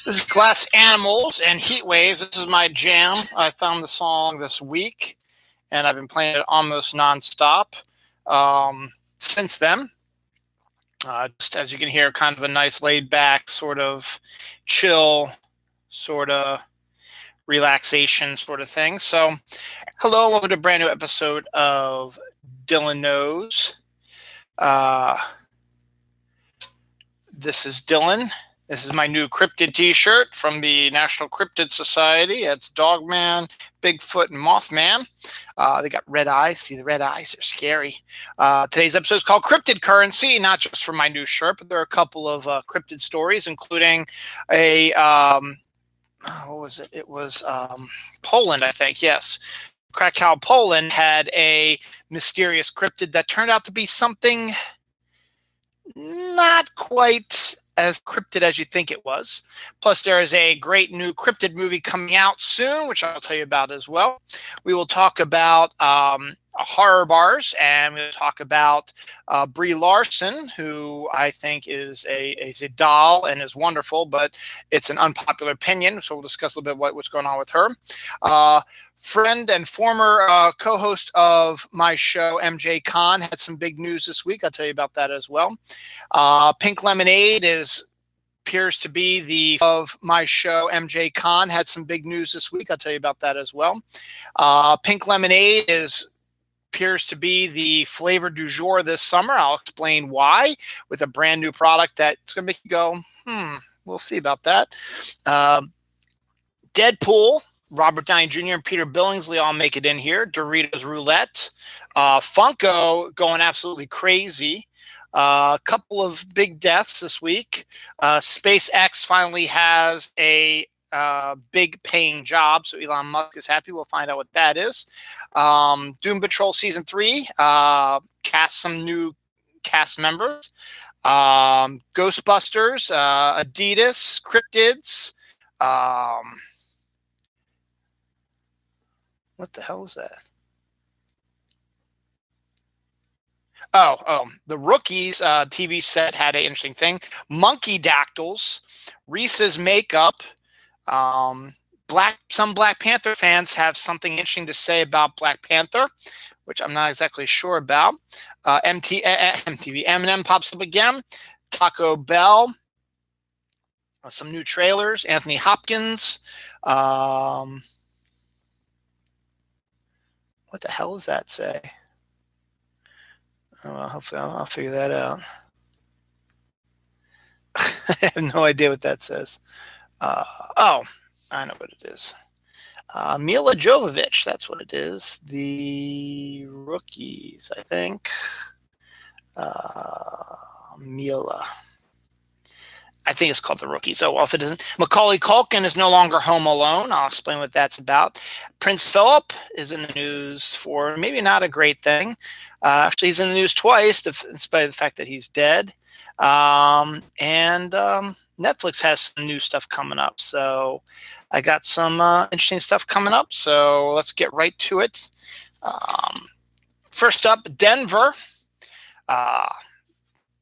This is Glass Animals and Heat Waves. This is my jam. I found the song this week, and I've been playing it almost nonstop since then. Just as you can hear, kind of a nice laid-back, sort of chill, sort of relaxation sort of thing. So, hello, welcome to a brand new episode of Dylan Knows. This is Dylan. This is my new Cryptid t-shirt from the National Cryptid Society. It's Dogman, Bigfoot, and Mothman. They got red eyes. See the red eyes? They're scary. Today's episode is called Cryptid Currency, not just for my new shirt, but there are a couple of cryptid stories, including a, what was it? It was Poland, I think, yes. Krakow, Poland had a mysterious cryptid that turned out to be something not quite as cryptid as you think it was. Plus, there is a great new cryptid movie coming out soon, which I'll tell you about as well. We will talk about horror bars, and we'll talk about Brie Larson, who I think is a doll and is wonderful, but it's an unpopular opinion, so we'll discuss a little bit what's going on with her. Friend and former co-host of my show, MJ Khan, had some big news this week. I'll tell you about that as well. Pink Lemonade appears to be the of my show, MJ Khan, had some big news this week. I'll tell you about that as well. Pink Lemonade appears to be the flavor du jour this summer. I'll explain why with a brand new product that's going to make you go, we'll see about that. Deadpool, Robert Downey Jr. and Peter Billingsley all make it in here. Doritos Roulette. Funko going absolutely crazy. A couple of big deaths this week. SpaceX finally has a big paying job, so Elon Musk is happy. We'll find out what that is. Doom Patrol Season 3 cast some new cast members. Ghostbusters, Adidas, Cryptids. What the hell is that? Oh, the Rookies TV set had an interesting thing. Monkey Dactyls, Reese's Makeup. Some Black Panther fans have something interesting to say about Black Panther, which I'm not exactly sure about. MTV, Eminem pops up again. Taco Bell. Some new trailers. Anthony Hopkins. What the hell does that say? Oh, well, hopefully I'll figure that out. I have no idea what that says. I know what it is. Mila Jovovich, that's what it is. The Rookies, I think. Mila. I think it's called The Rookies. Oh, well, if it isn't. Macaulay Culkin is no longer home alone. I'll explain what that's about. Prince Philip is in the news for maybe not a great thing. Actually, he's in the news twice, in spite of the fact that he's dead. And Netflix has some new stuff coming up. So I got some interesting stuff coming up. So let's get right to it. First up, Denver.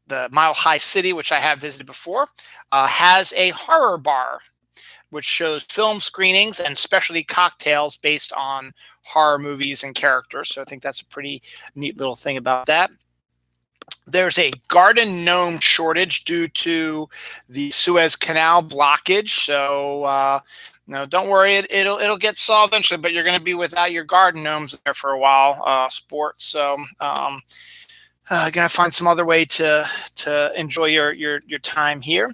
The Mile High City, which I have visited before, has a horror bar, which shows film screenings and specialty cocktails based on horror movies and characters. So I think that's a pretty neat little thing about that. There's a garden gnome shortage due to the Suez Canal blockage. So no, don't worry, it'll get solved eventually, but you're going to be without your garden gnomes there for a while, sports. So gonna find some other way to enjoy your time here.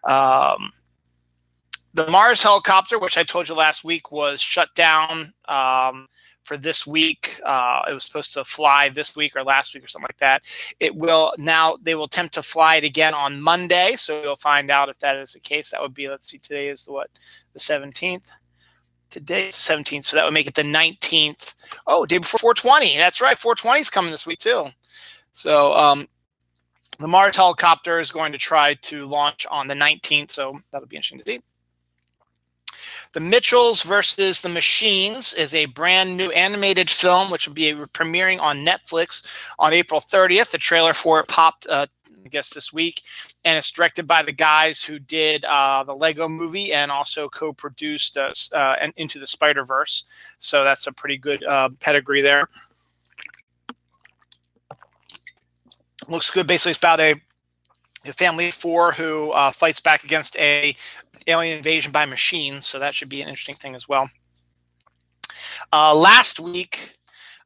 The Mars helicopter, which I told you last week, was shut down for this week. It was supposed to fly this week or last week or something like that. They will attempt to fly it again on Monday, so we'll find out if that is the case. That would be, let's see, today is the 17th. Today is 17th, so that would make it the 19th. Oh, day before 420. That's right, 420 is coming this week too. So the Mars helicopter is going to try to launch on the 19th, so that'll be interesting to see. The Mitchells versus the Machines is a brand new animated film, which will be premiering on Netflix on April 30th. The trailer for it popped I guess, this week. And it's directed by the guys who did the Lego movie and also co-produced Into the Spider-Verse. So that's a pretty good pedigree there. Looks good. Basically, it's about a family of four who fights back against a alien invasion by machines. So that should be an interesting thing as well. Last week,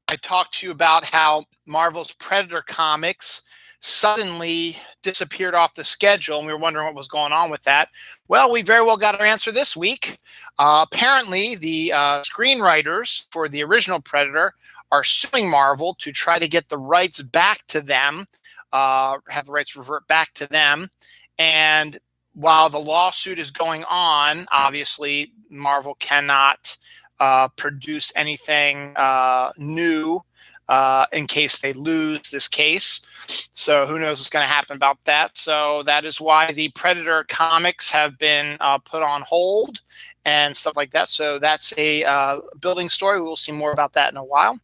I talked to you about how Marvel's Predator comics suddenly disappeared off the schedule, and we were wondering what was going on with that. Well, we very well got our answer this week. Apparently, the screenwriters for the original Predator are suing Marvel to try to get the rights back to them, have the rights revert back to them. And while the lawsuit is going on, obviously, Marvel cannot produce anything new in case they lose this case. So who knows what's going to happen about that. So that is why the Predator comics have been put on hold and stuff like that. So that's a building story. We'll see more about that in a while.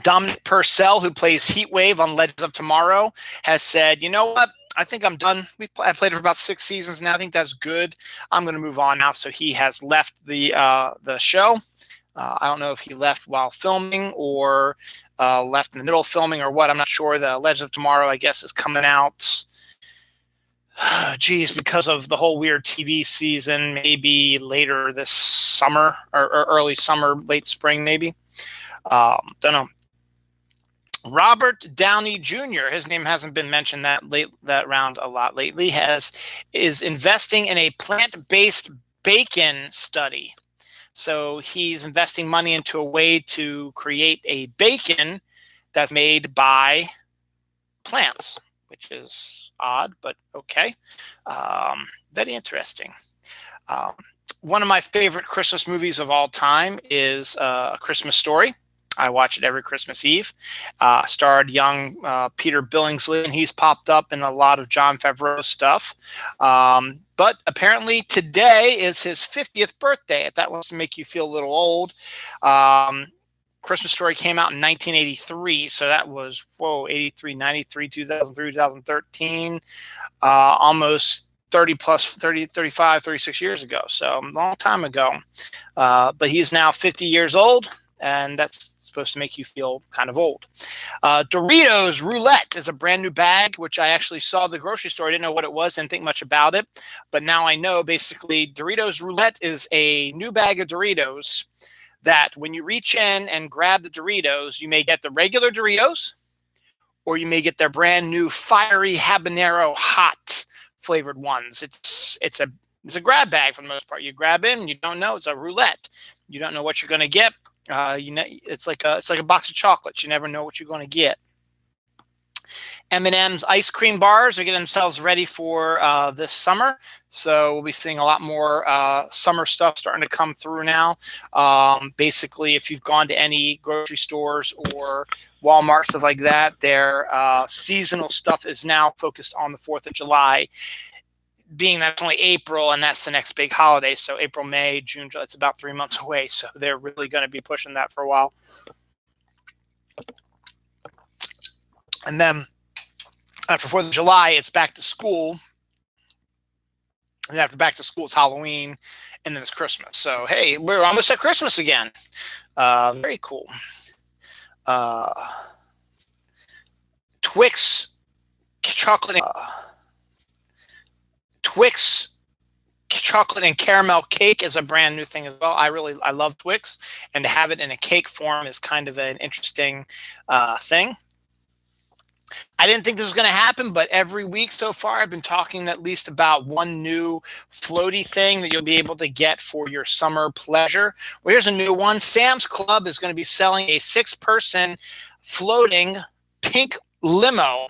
Dominic Purcell, who plays Heatwave on Legends of Tomorrow, has said, you know what? I think I'm done. I played it for about 6 seasons now. I think that's good. I'm going to move on now. So he has left the show. I don't know if he left while filming or left in the middle of filming or what. I'm not sure. The Legends of Tomorrow, I guess, is coming out, because of the whole weird TV season, maybe later this summer or early summer, late spring, maybe. Don't know. Robert Downey Jr., his name hasn't been mentioned that round a lot lately, is investing in a plant-based bacon study. So he's investing money into a way to create a bacon that's made by plants, which is odd, but okay. Very interesting. One of my favorite Christmas movies of all time is A Christmas Story. I watch it every Christmas Eve. Starred young Peter Billingsley, and he's popped up in a lot of Jon Favreau stuff. But apparently today is his 50th birthday. If that wants to make you feel a little old. Christmas Story came out in 1983. So that was, 83, 93, 2003, 2013. Almost 35, 36 years ago. So a long time ago. But he's now 50 years old, and that's supposed to make you feel kind of old. Doritos Roulette is a brand new bag, which I actually saw at the grocery store. I didn't know what it was, didn't think much about it, but now I know. Basically, Doritos Roulette is a new bag of Doritos that when you reach in and grab the Doritos, you may get the regular Doritos, or you may get their brand new fiery habanero hot flavored ones. It's a grab bag for the most part. You grab in, and you don't know. It's a roulette. You don't know what you're going to get. It's like a box of chocolates. You never know what you're going to get. M&M's ice cream bars are getting themselves ready for this summer. So we'll be seeing a lot more summer stuff starting to come through now. Basically, if you've gone to any grocery stores or Walmart, stuff like that, their seasonal stuff is now focused on the 4th of July. Being that it's only April and that's the next big holiday. So April, May, June, July, it's about 3 months away. So they're really going to be pushing that for a while. And then after 4th of July, it's back to school. And after back to school, it's Halloween. And then it's Christmas. So, hey, we're almost at Christmas again. Very cool. Twix chocolate. Twix chocolate and caramel cake is a brand new thing as well. I love Twix, and to have it in a cake form is kind of an interesting thing. I didn't think this was going to happen, but every week so far, I've been talking at least about one new floaty thing that you'll be able to get for your summer pleasure. Well, here's a new one. Sam's Club is going to be selling a 6-person floating pink limo.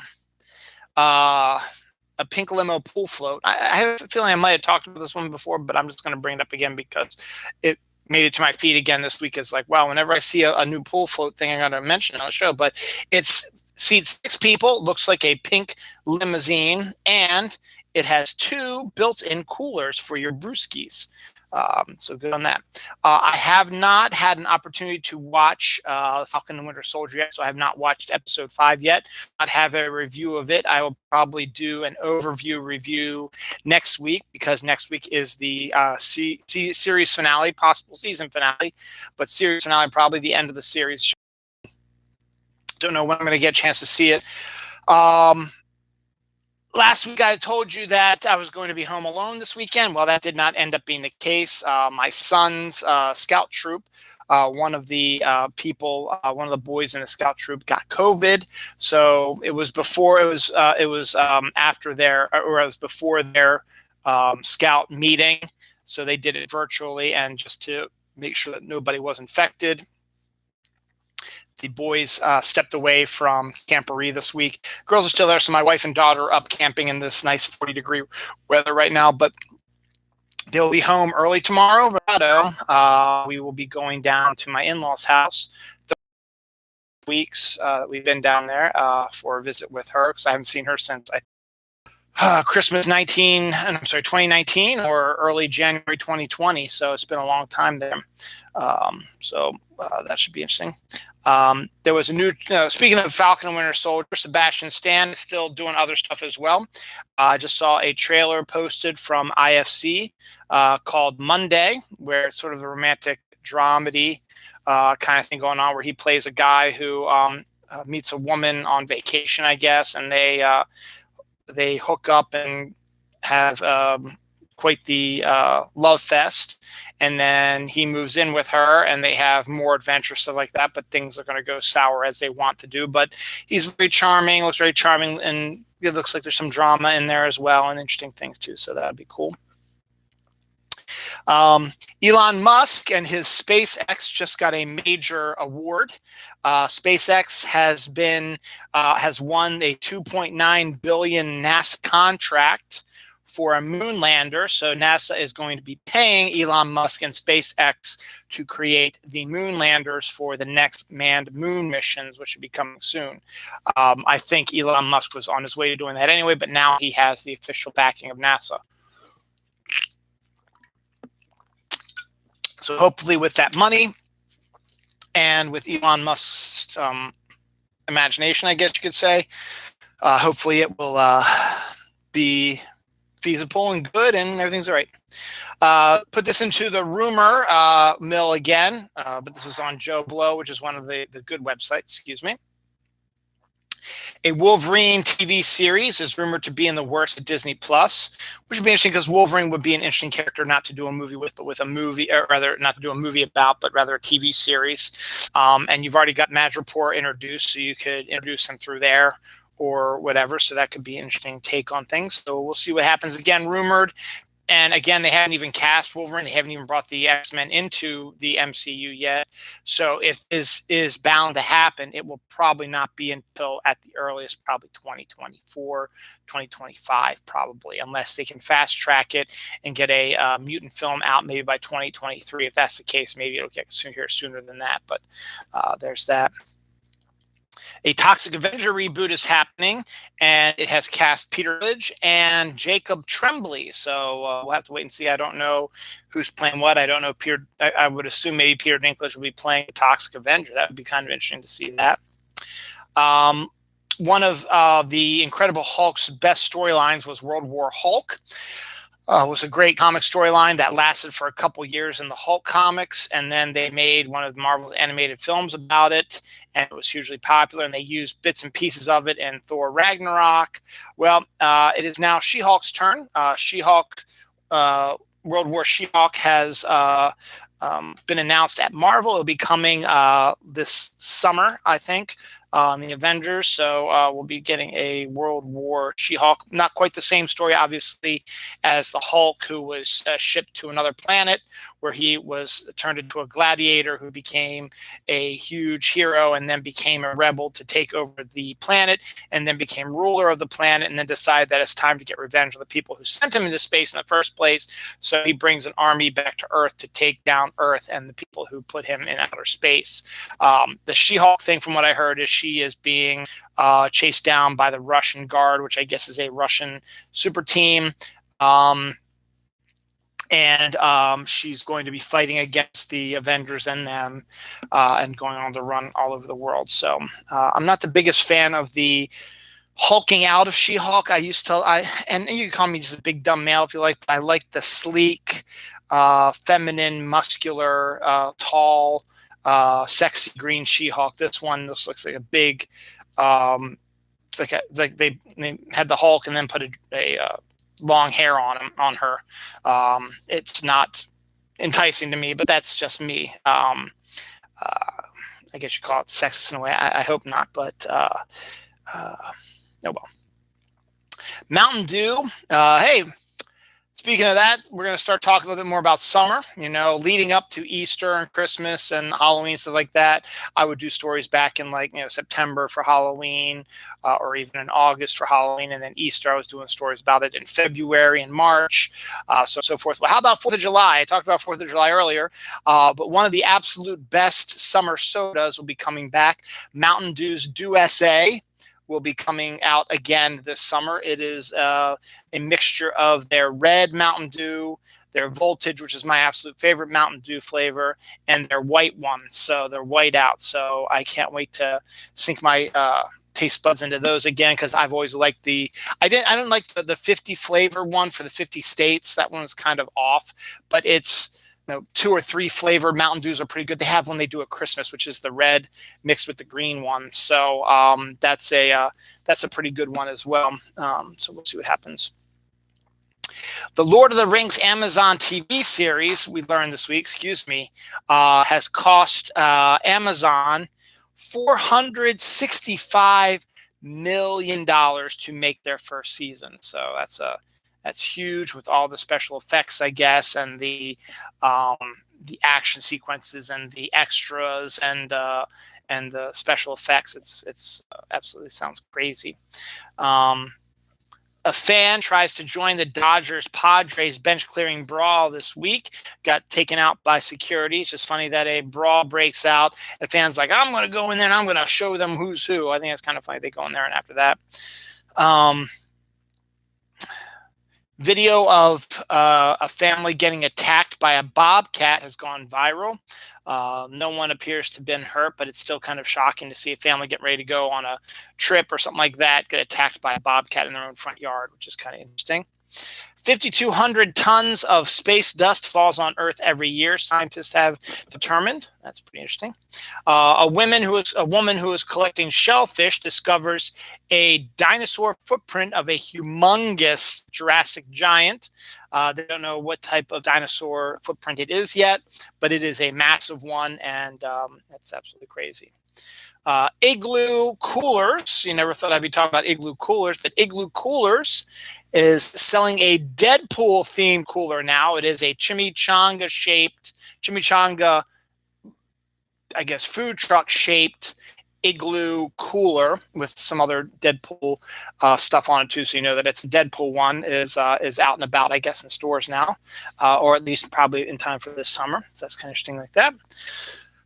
A pink limo pool float. I have a feeling I might have talked about this one before, but I'm just going to bring it up again because it made it to my feed again this week. It's like, wow, whenever I see a new pool float thing, I'm going to mention it on the show. But it's seats 6 people, looks like a pink limousine, and it has 2 built-in coolers for your brewskis. So good on that. I have not had an opportunity to watch Falcon and Winter Soldier yet, so I have not watched episode 5 yet. Not have a review of it. I will probably do an overview review next week, because next week is the series finale, possible season finale, but series finale probably the end of the series. Don't know when I'm going to get a chance to see it. Last week, I told you that I was going to be home alone this weekend. Well, that did not end up being the case. My son's scout troop, one of the one of the boys in the scout troop got COVID. So it was before, after their, or it was before their scout meeting. So they did it virtually, and just to make sure that nobody was infected. The boys stepped away from camporee this week. Girls are still there, so my wife and daughter are up camping in this nice 40-degree weather right now, but they'll be home early tomorrow. We will be going down to my in-laws' house. Weeks we've been down there for a visit with her, because I haven't seen her since Christmas 2019 or early January 2020. So it's been a long time there. That should be interesting. There was a new, speaking of Falcon and Winter Soldier, Sebastian Stan is still doing other stuff as well. I just saw a trailer posted from IFC called Monday, where it's sort of a romantic dramedy kind of thing going on, where he plays a guy who meets a woman on vacation, I guess, and they hook up and have quite the love fest. And then he moves in with her, and they have more adventure, stuff like that. But things are going to go sour, as they want to do. But he's very charming, looks very charming, and it looks like there's some drama in there as well, and interesting things too. So that'd be cool. Elon Musk and his SpaceX just got a major award. SpaceX has won a $2.9 billion NASA contract for a moon lander. So NASA is going to be paying Elon Musk and SpaceX to create the moon landers for the next manned moon missions, which should be coming soon. I think Elon Musk was on his way to doing that anyway, but now he has the official backing of NASA. So hopefully with that money and with Elon Musk's imagination, I guess you could say, hopefully it will be feasible and good, and everything's all right. Put this into the rumor mill again, but this is on Joe Blow, which is one of the good websites, excuse me. A Wolverine TV series is rumored to be in the works at Disney Plus, which would be interesting, because Wolverine would be an interesting character not to do a movie with, but with a movie, or rather not to do a movie about, but rather a TV series. And you've already got Madripoor introduced, so you could introduce him through there or whatever. So that could be an interesting take on things. So we'll see what happens. Again, rumored. And again, they haven't even cast Wolverine. They haven't even brought the X-Men into the MCU yet. So if this is bound to happen, it will probably not be until, at the earliest, probably 2024, 2025, probably, unless they can fast track it and get a mutant film out maybe by 2023. If that's the case, maybe it'll get here sooner than that. But there's that. A Toxic Avenger reboot is happening, and it has cast Peter Dinklage and Jacob Tremblay. So we'll have to wait and see. I don't know who's playing what. I don't know. I would assume maybe Peter Dinklage will be playing a Toxic Avenger. That would be kind of interesting to see that. One of the Incredible Hulk's best storylines was World War Hulk. It was a great comic storyline that lasted for a couple years in the Hulk comics, and then they made one of Marvel's animated films about it, and it was hugely popular, and they used bits and pieces of it in Thor Ragnarok. Well, it is now She-Hulk's turn. She-Hulk, World War She-Hulk has been announced at Marvel. It'll be coming this summer, I think, the Avengers. So we'll be getting a World War She-Hulk. Not quite the same story, obviously, as the Hulk, who was shipped to another planet, where he was turned into a gladiator who became a huge hero and then became a rebel to take over the planet, and then became ruler of the planet, and then decided that it's time to get revenge on the people who sent him into space in the first place. So he brings an army back to Earth to take down Earth and the people who put him in outer space. The She-Hulk thing, from what I heard, is she is being chased down by the Russian Guard, which I guess is a Russian super team. and she's going to be fighting against the Avengers and them, and going on the run all over the world. So I'm not the biggest fan of the hulking out of She-Hulk. And you can call me just a big dumb male if you like, but I like the sleek, feminine, muscular, tall, sexy green She-Hulk. This one, this looks like a big, like they had the Hulk and then put a long hair on her. It's not enticing to me, but that's just me. I guess you call it sexist in a way. I hope not, but oh well. Mountain Dew. Hey, speaking of that, we're going to start talking a little bit more about summer. Leading up to Easter and Christmas and Halloween, stuff like that. I would do stories back in September for Halloween, or even in August for Halloween, and then Easter I was doing stories about it in February and March, so forth. Well, how about 4th of July? I talked about 4th of July earlier, but one of the absolute best summer sodas will be coming back. Mountain Dew's Dew SA will be coming out again this summer. It is a mixture of their red Mountain Dew, their Voltage, which is my absolute favorite Mountain Dew flavor, and their white one. So they're white out. So I can't wait to sink my taste buds into those again, because I've always liked I didn't like the 50 flavor one for the 50 states. That one was kind of off, but it's 2 or 3 flavor Mountain Dews are pretty good. They have one they do at Christmas, which is the red mixed with the green one. So that's a pretty good one as well. So we'll see what happens. The Lord of the Rings Amazon TV series, we learned this week, has cost Amazon $465 million to make their first season. So that's huge, with all the special effects, I guess, and the action sequences and the extras and the special effects. It's absolutely sounds crazy. A fan tries to join the Dodgers-Padres bench-clearing brawl this week. Got taken out by security. It's just funny that a brawl breaks out. And fans like, I'm going to go in there and I'm going to show them who's who. I think it's kind of funny they go in there, and after that. Video of a family getting attacked by a bobcat has gone viral. No one appears to have been hurt, but it's still kind of shocking to see a family get ready to go on a trip or something like that get attacked by a bobcat in their own front yard, which is kind of interesting. 5,200 tons of space dust falls on Earth every year, scientists have determined. That's pretty interesting. A woman who is collecting shellfish discovers a dinosaur footprint of a humongous Jurassic giant. They don't know what type of dinosaur footprint it is yet, but it is a massive one, and that's absolutely crazy. Igloo Coolers. You never thought I'd be talking about Igloo Coolers, but Igloo Coolers is selling a Deadpool-themed cooler now. It is a chimichanga, I guess, food truck-shaped Igloo cooler with some other Deadpool stuff on it too, so you know that it's a Deadpool one is out and about, I guess, in stores now, or at least probably in time for this summer. So that's kind of interesting like that.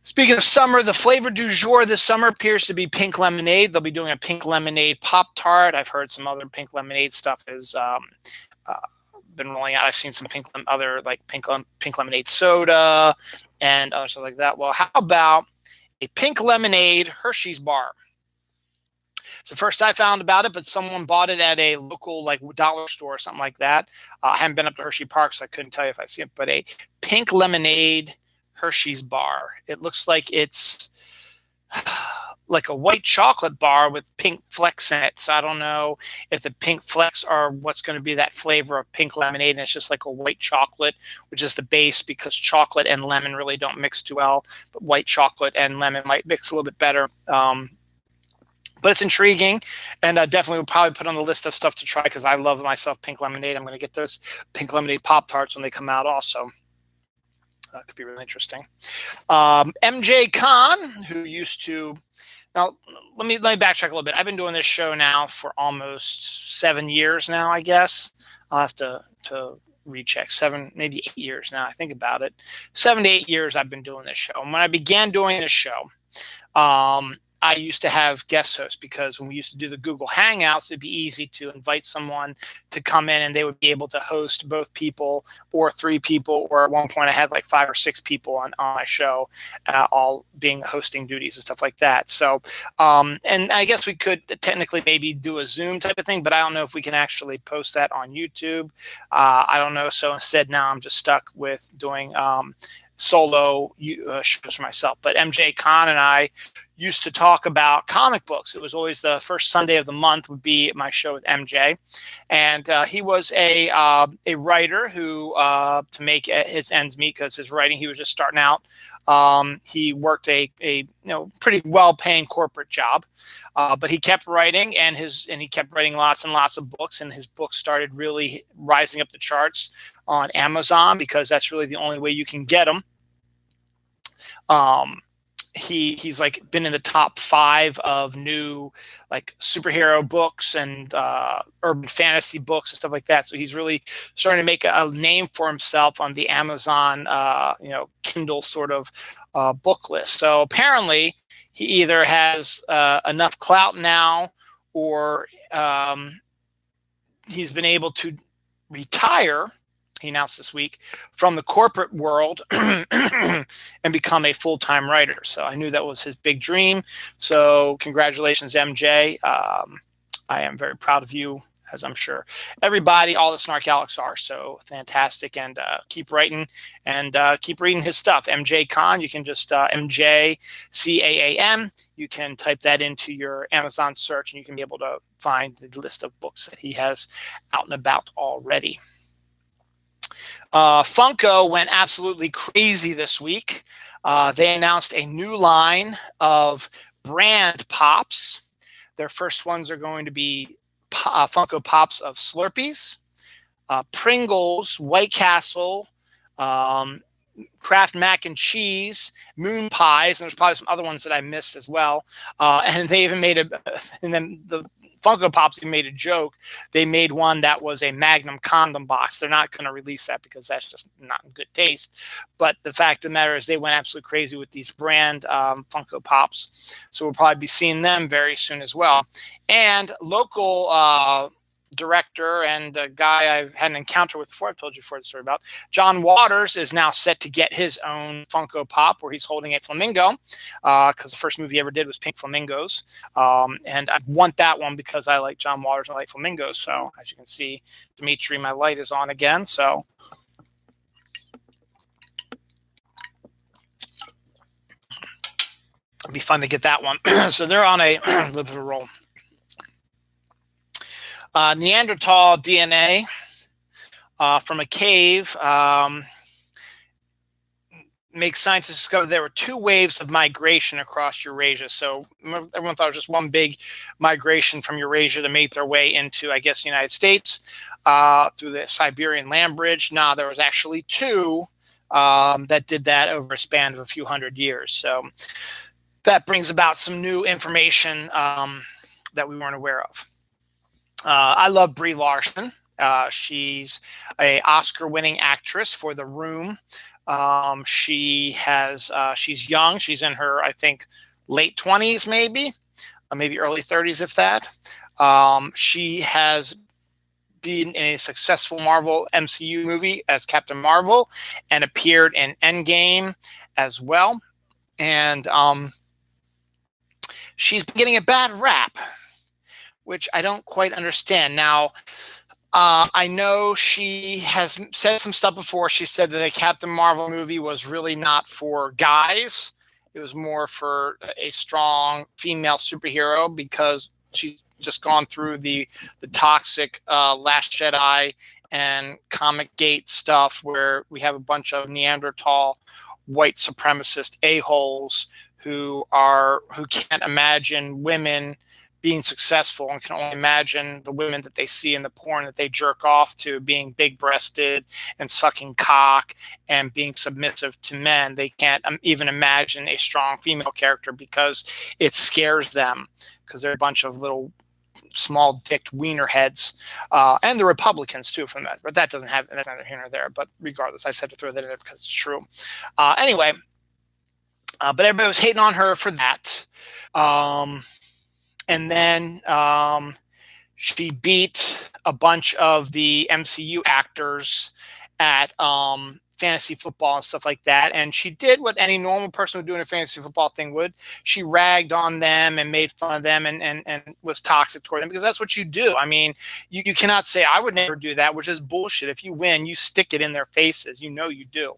Speaking of summer, the flavor du jour this summer appears to be pink lemonade. They'll be doing a pink lemonade Pop-Tart. I've heard some other pink lemonade stuff has been rolling out. I've seen some pink lemonade soda and other stuff like that. Well, how about a pink lemonade Hershey's bar? It's the first I found about it, but someone bought it at a local dollar store or something like that. I haven't been up to Hershey Park, so I couldn't tell you if I see it, but a pink lemonade Hershey's bar. It looks like it's like a white chocolate bar with pink flecks in it. So I don't know if the pink flecks are what's going to be that flavor of pink lemonade, and it's just like a white chocolate, which is the base, because chocolate and lemon really don't mix too well, but white chocolate and lemon might mix a little bit better. But it's intriguing, and definitely would probably put on the list of stuff to try, because I love myself pink lemonade. I'm going to get those pink lemonade Pop-Tarts when they come out also. That could be really interesting. MJ Khan, who used to... Now, let me backtrack a little bit. I've been doing this show now for almost 7 years now, I guess. I'll have to recheck. 7, maybe 8 years now. I think about it. 7 to 8 years I've been doing this show. And when I began doing this show, I used to have guest hosts, because when we used to do the Google Hangouts, it'd be easy to invite someone to come in and they would be able to host both people or three people. Or at one point I had like 5 or 6 people on my show, all being hosting duties and stuff like that. So, and I guess we could technically maybe do a Zoom type of thing, but I don't know if we can actually post that on YouTube. I don't know. So instead now I'm just stuck with doing solo shows for myself. But MJ Khan and I used to talk about comic books. It was always the first Sunday of the month would be my show with MJ, and he was a writer who to make his ends meet, because his writing, he was just starting out. He worked a pretty well paying corporate job, but he kept writing, and he kept writing lots and lots of books, and his books started really rising up the charts on Amazon, because that's really the only way you can get them. He's like been in the top 5 of new like superhero books and urban fantasy books and stuff like that. So he's really starting to make a name for himself on the Amazon Kindle sort of book list. So apparently he either has enough clout now, or he's been able to retire, he announced this week, from the corporate world and become a full-time writer. So I knew that was his big dream. So congratulations, MJ. I am very proud of you, as I'm sure everybody, all the Snarkaholics are. So fantastic. And keep writing and keep reading his stuff. MJ Khan, you can just MJCAAM. You can type that into your Amazon search, and you can be able to find the list of books that he has out and about already. Funko went absolutely crazy this week. They announced a new line of brand Pops. Their first ones are going to be Funko Pops of Slurpees, Pringles, White Castle, Kraft Mac and Cheese, Moon Pies, and there's probably some other ones that I missed as well. And they even made and then the Funko Pops made a joke. They made one that was a Magnum condom box. They're not going to release that because that's just not in good taste. But the fact of the matter is they went absolutely crazy with these brand Funko Pops. So we'll probably be seeing them very soon as well. And local director and a guy I've had an encounter with before, I've told you before the story about, John Waters, is now set to get his own Funko Pop where he's holding a flamingo, because the first movie he ever did was Pink Flamingos. And I want that one because I like John Waters and I like flamingos. So as you can see, Dimitri, my light is on again. So it'd be fun to get that one. So they're on a little bit of a roll. Neanderthal DNA from a cave makes scientists discover there were 2 waves of migration across Eurasia. So everyone thought it was just one big migration from Eurasia to make their way into, I guess, the United States through the Siberian land bridge. No, there was actually 2 that did that over a span of a few hundred years. So that brings about some new information that we weren't aware of. I love Brie Larson. She's an Oscar-winning actress for The Room. She's young. She's in her, I think, late 20s, maybe early 30s, if that. She has been in a successful Marvel MCU movie as Captain Marvel and appeared in Endgame as well. And she's been getting a bad rap, which I don't quite understand. Now, I know she has said some stuff before. She said that the Captain Marvel movie was really not for guys. It was more for a strong female superhero, because she's just gone through the toxic Last Jedi and Comic Gate stuff, where we have a bunch of Neanderthal white supremacist a-holes who can't imagine women being successful and can only imagine the women that they see in the porn that they jerk off to being big-breasted and sucking cock and being submissive to men. They can't even imagine a strong female character because it scares them, because they're a bunch of little small-dicked wiener heads, and the Republicans too from that. But that's neither here nor there. But regardless, I just had to throw that in there because it's true. Anyway, but everybody was hating on her for that. Um, and then she beat a bunch of the MCU actors at fantasy football and stuff like that. And she did what any normal person would do in a fantasy football thing would. She ragged on them and made fun of them and was toxic toward them, because that's what you do. I mean, you cannot say, I would never do that, which is bullshit. If you win, you stick it in their faces. You know you do.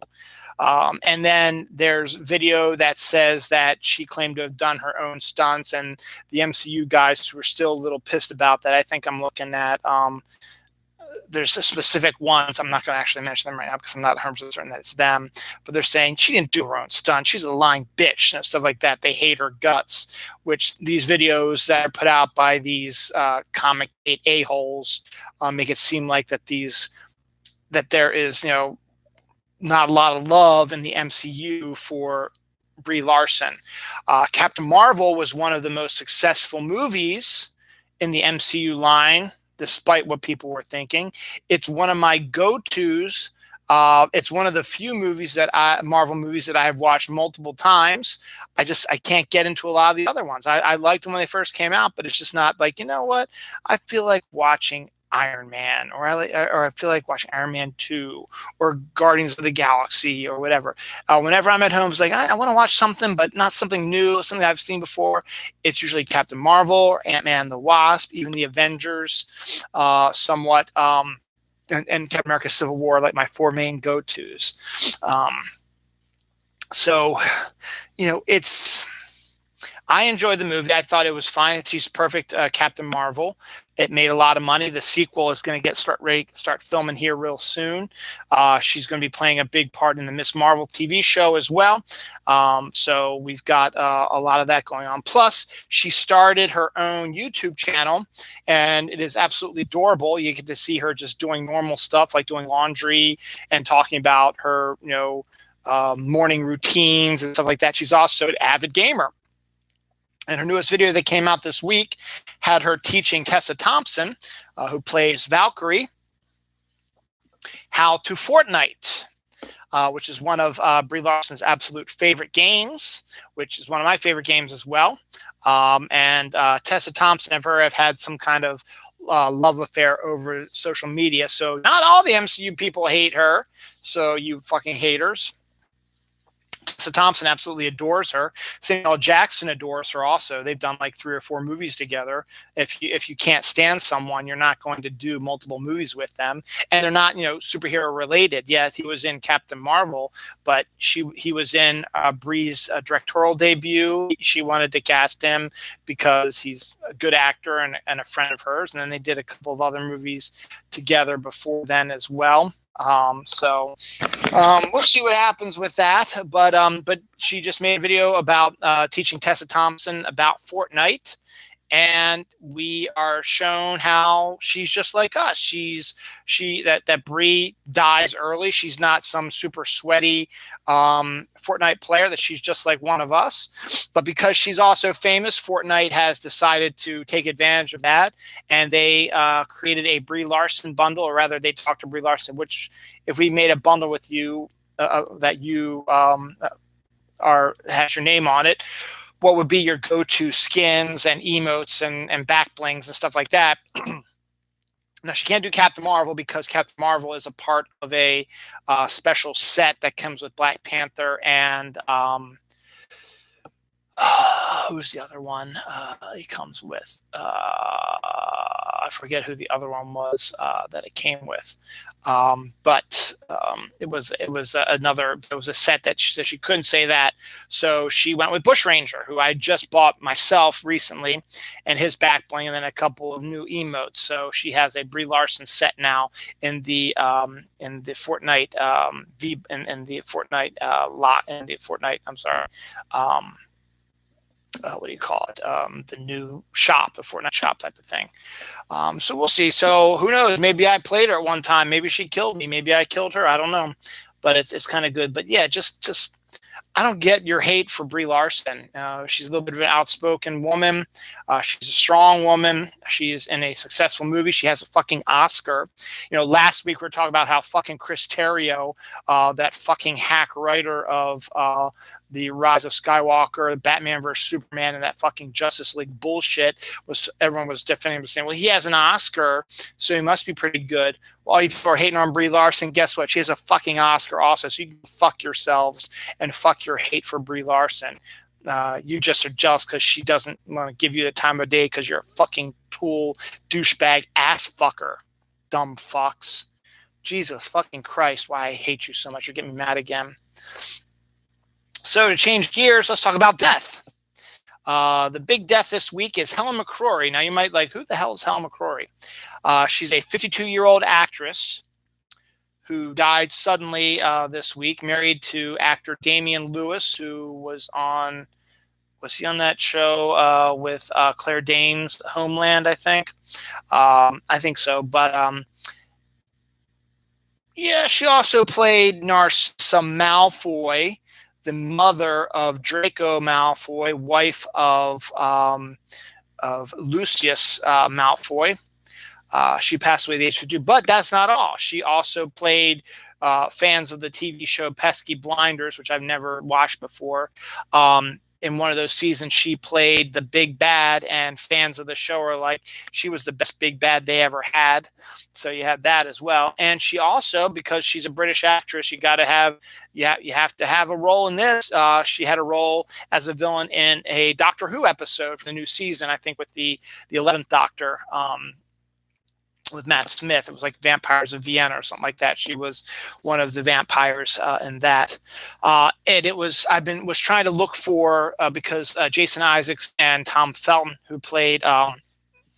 And then there's video that says that she claimed to have done her own stunts, and the MCU guys were still a little pissed about that. I think I'm looking at, there's a specific ones. I'm not going to actually mention them right now because I'm not 100% certain that it's them, but they're saying she didn't do her own stunt. She's a lying bitch and stuff like that. They hate her guts, which these videos that are put out by these comic a-holes make it seem like that there is, not a lot of love in the MCU for Brie Larson. Captain Marvel was one of the most successful movies in the MCU line, despite what people were thinking. It's one of my go-tos. It's one of the few Marvel movies that I have watched multiple times. I can't get into a lot of the other ones. I liked them when they first came out, but it's just not like, you know what? I feel like watching Iron Man, or I feel like watching Iron Man 2 or Guardians of the Galaxy or whatever. Whenever I'm at home, it's like, I want to watch something, but not something new, something I've seen before. It's usually Captain Marvel or Ant-Man and the Wasp, even the Avengers, somewhat, and Captain America Civil War, like my four main go-tos. So, I enjoyed the movie. I thought it was fine. She's perfect Captain Marvel. It made a lot of money. The sequel is going to start filming here real soon. She's going to be playing a big part in the Miss Marvel TV show as well. So we've got a lot of that going on. Plus, she started her own YouTube channel, and it is absolutely adorable. You get to see her just doing normal stuff like doing laundry and talking about her, morning routines and stuff like that. She's also an avid gamer. And her newest video that came out this week had her teaching Tessa Thompson, who plays Valkyrie, how to Fortnite, which is one of Brie Larson's absolute favorite games, which is one of my favorite games as well. And Tessa Thompson and her have had some kind of love affair over social media. So not all the MCU people hate her. So you fucking haters. Tessa Thompson absolutely adores her. Samuel Jackson adores her also. They've done like 3 or 4 movies together. If you can't stand someone, you're not going to do multiple movies with them. And they're not, superhero related. Yes, he was in Captain Marvel, but he was in Brie's directorial debut. She wanted to cast him because he's a good actor and a friend of hers. And then they did a couple of other movies together before then as well. So we'll see what happens with that. But she just made a video about teaching Tessa Thompson about Fortnite, and we are shown how she's just like us. That Brie dies early. She's not some super sweaty Fortnite player, that she's just like one of us. But because she's also famous, Fortnite has decided to take advantage of that, and they created a Brie Larson bundle, or rather they talked to Brie Larson, which if we made a bundle with you that you has your name on it, what would be your go-to skins and emotes and back blings and stuff like that. Now, she can't do Captain Marvel because Captain Marvel is a part of a special set that comes with Black Panther and who's the other one he comes with? I forget who the other one was that it came with. But it was a set that she couldn't say that. So she went with Bush Ranger, who I just bought myself recently, and his back bling, and then a couple of new emotes. So she has a Brie Larson set now in the Fortnite what do you call it? The new shop, the Fortnite shop type of thing. So we'll see. So who knows? Maybe I played her at one time. Maybe she killed me. Maybe I killed her. I don't know. But it's kind of good. But yeah, just I don't get your hate for Brie Larson. She's a little bit of an outspoken woman. She's a strong woman. She's in a successful movie. She has a fucking Oscar. Last week we were talking about how fucking Chris Terrio, that fucking hack writer of the Rise of Skywalker, Batman versus Superman, and that fucking Justice League bullshit, everyone was defending him, saying, well, he has an Oscar, so he must be pretty good. Well, all you people are hating on Brie Larson. Guess what? She has a fucking Oscar also, so you can fuck yourselves and fuck your hate for Brie Larson. You just are jealous because she doesn't want to give you the time of day because you're a fucking tool, douchebag, ass fucker. Dumb fucks. Jesus fucking Christ, why I hate you so much. You're getting me mad again. So to change gears, let's talk about death. The big death this week is Helen McCrory. Now you might like, who the hell is Helen McCrory? She's a 52-year-old actress who died suddenly this week, married to actor Damian Lewis, who was he on that show with Claire Danes, Homeland, I think? I think so, but yeah, she also played Narcissa Malfoy, the mother of Draco Malfoy, wife of Lucius Malfoy. She passed away at the age of 52, but that's not all. She also played fans of the TV show Pesky Blinders, which I've never watched before. In one of those seasons, she played the big bad, and fans of the show are like, she was the best big bad they ever had. So you have that as well. And she also, because she's a British actress, you have to have a role in this. She had a role as a villain in a Doctor Who episode for the new season, I think with the 11th Doctor, with Matt Smith. It was like Vampires of Vienna or something like that. She was one of the vampires in that. And it was, was trying to look for, because Jason Isaacs and Tom Felton, who played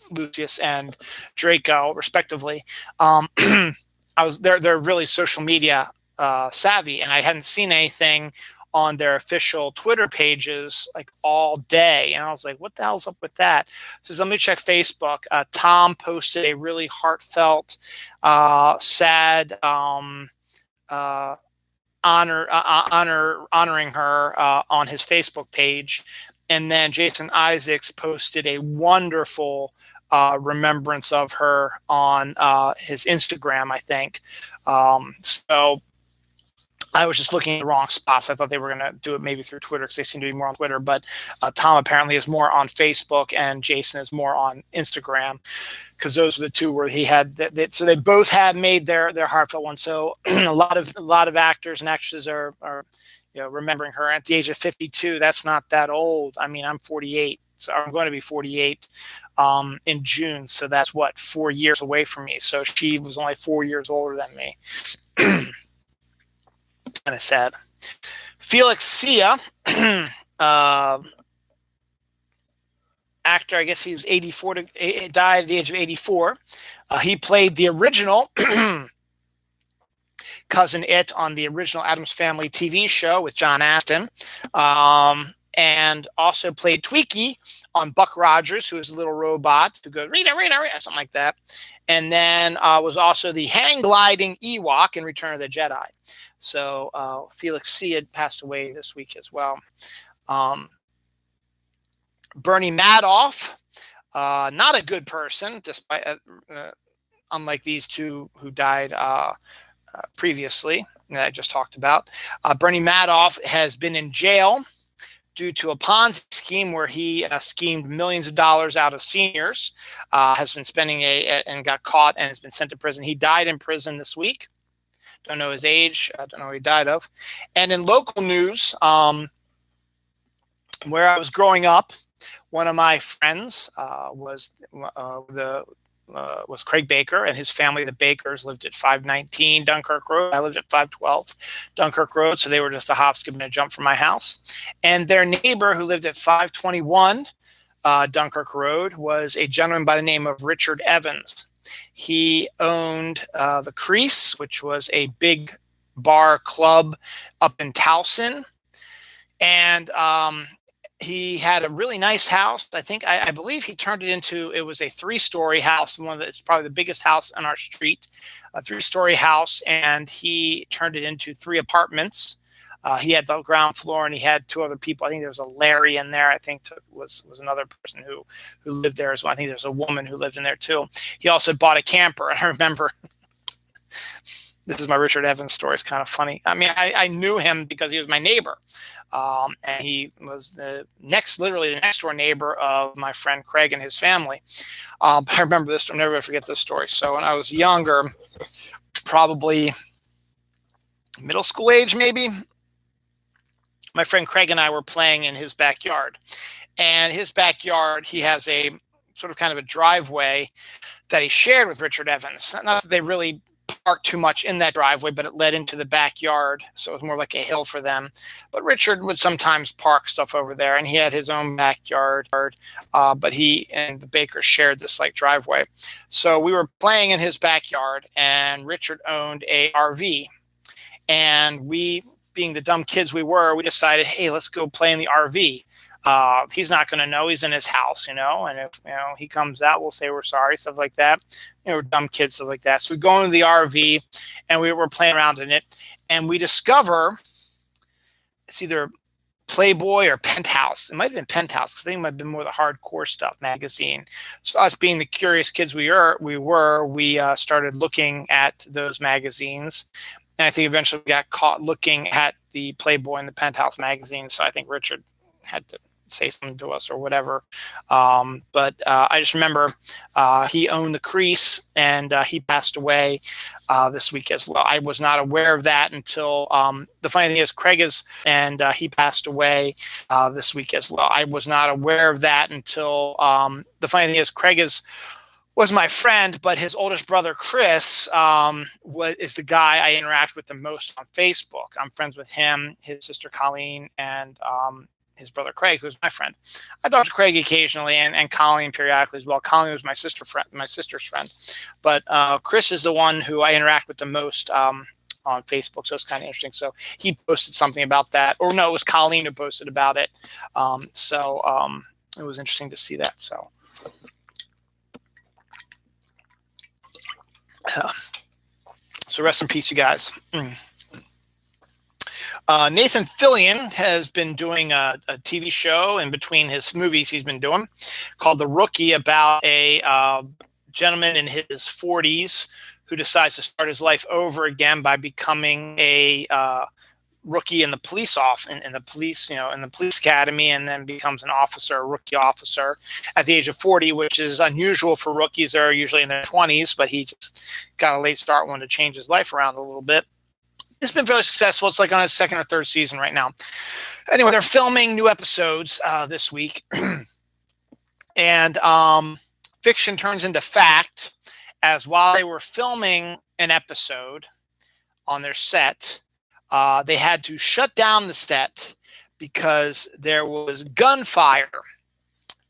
Lucius and Draco respectively, they're really social media savvy, and I hadn't seen anything on their official Twitter pages like all day. And I was like, what the hell's up with that? So let me check Facebook. Tom posted a really heartfelt, sad, honoring her on his Facebook page. And then Jason Isaacs posted a wonderful remembrance of her on his Instagram, I think. So I was just looking at the wrong spots. I thought they were going to do it maybe through Twitter because they seem to be more on Twitter. But Tom apparently is more on Facebook, and Jason is more on Instagram, because those are the two where he had that. So they both have made their heartfelt one. So a lot of actors and actresses are remembering her at the age of 52. That's not that old. I mean, I'm 48. So I'm going to be 48 in June. So that's 4 years away from me. So she was only 4 years older than me. Kind of sad. Felix Sia, actor, I guess he was 84, died at the age of 84. He played the original Cousin It on the original Addams Family TV show with John Astin, and also played Tweaky on Buck Rogers, who is a little robot who goes, Rita, Rita, Rita, something like that. And then was also the hang-gliding Ewok in Return of the Jedi. So Felix Sia had passed away this week as well. Bernie Madoff, not a good person, despite unlike these two who died previously that I just talked about. Bernie Madoff has been in jail due to a Ponzi scheme where he schemed millions of dollars out of seniors, has been spending and got caught and has been sent to prison. He died in prison this week. Don't know his age. I don't know what he died of. And in local news, where I was growing up, one of my friends was Craig Baker, and his family, the Bakers, lived at 519 Dunkirk Road. I lived at 512 Dunkirk Road, so they were just a hop, skip, and a jump from my house. And their neighbor, who lived at 521 Dunkirk Road, was a gentleman by the name of Richard Evans. He owned the Crease, which was a big bar club up in Towson, and he had a really nice house. I believe he turned it into, it was a 3-story house. It's probably the biggest house on our street, a 3-story house. And he turned it into 3 apartments. He had the ground floor, and he had 2 other people. I think there was a Larry in there. I think was another person who lived there as well. I think there's a woman who lived in there too. He also bought a camper. And I remember This is my Richard Evans story. It's kind of funny. I mean, I knew him because he was my neighbor. And he was literally the next door neighbor of my friend Craig and his family. But I remember this. I'm never going to forget this story. So when I was younger, probably middle school age, maybe, my friend Craig and I were playing in his backyard. And his backyard, he has a sort of kind of a driveway that he shared with Richard Evans. Not that they really parked too much in that driveway, but it led into the backyard. So it was more like a hill for them. But Richard would sometimes park stuff over there, and he had his own backyard. But he and the Bakers shared this like driveway. So we were playing in his backyard, and Richard owned a RV. And we, being the dumb kids we were, we decided, hey, let's go play in the RV. He's not going to know he's in his house, and if, he comes out, we'll say we're sorry, stuff like that. We're dumb kids, stuff like that. So we go into the RV and we were playing around in it, and we discover it's either Playboy or Penthouse. It might have been Penthouse, because I think it might have been more the hardcore stuff magazine. So us being the curious kids we started looking at those magazines. And I think eventually we got caught looking at the Playboy and the Penthouse magazine. So I think Richard had to say something to us or whatever. But I just remember he owned the Crease, and he passed away this week as well. I was not aware of that until the funny thing is he passed away this week as well. I was not aware of that until the funny thing is was my friend, but his oldest brother, Chris, is the guy I interact with the most on Facebook. I'm friends with him, his sister Colleen, and his brother Craig, who's my friend. I talk to Craig occasionally, and Colleen periodically as well. Colleen was my sister's friend. But Chris is the one who I interact with the most on Facebook, so it's kind of interesting. So he posted something about that. Or no, it was Colleen who posted about it. So it was interesting to see that. So rest in peace, you guys. Nathan Fillion has been doing a TV show in between his movies he's been doing called The Rookie, about a gentleman in his 40s who decides to start his life over again by becoming a rookie in the police in the police academy, and then becomes a rookie officer at the age of 40, which is unusual for rookies. They're usually in their 20s, but he just got a late start, wanted to change his life around a little bit. It's been fairly successful. It's like on its second or third season right now. Anyway, they're filming new episodes this week. And fiction turns into fact, as while they were filming an episode on their set, they had to shut down the set because there was gunfire.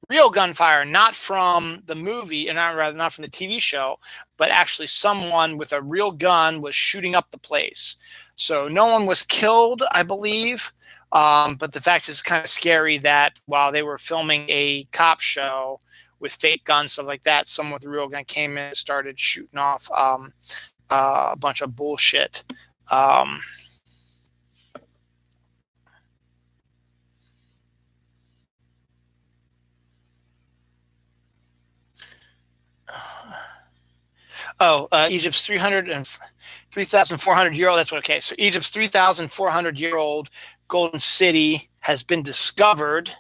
Real gunfire, not from the movie, and not from the TV show, but actually someone with a real gun was shooting up the place. So no one was killed, I believe. But the fact is kind of scary that while they were filming a cop show with fake guns, stuff like that, someone with a real gun came in and started shooting off a bunch of bullshit. Egypt's 3,400-year-old. That's what. Okay, so Egypt's 3,400-year-old golden city has been discovered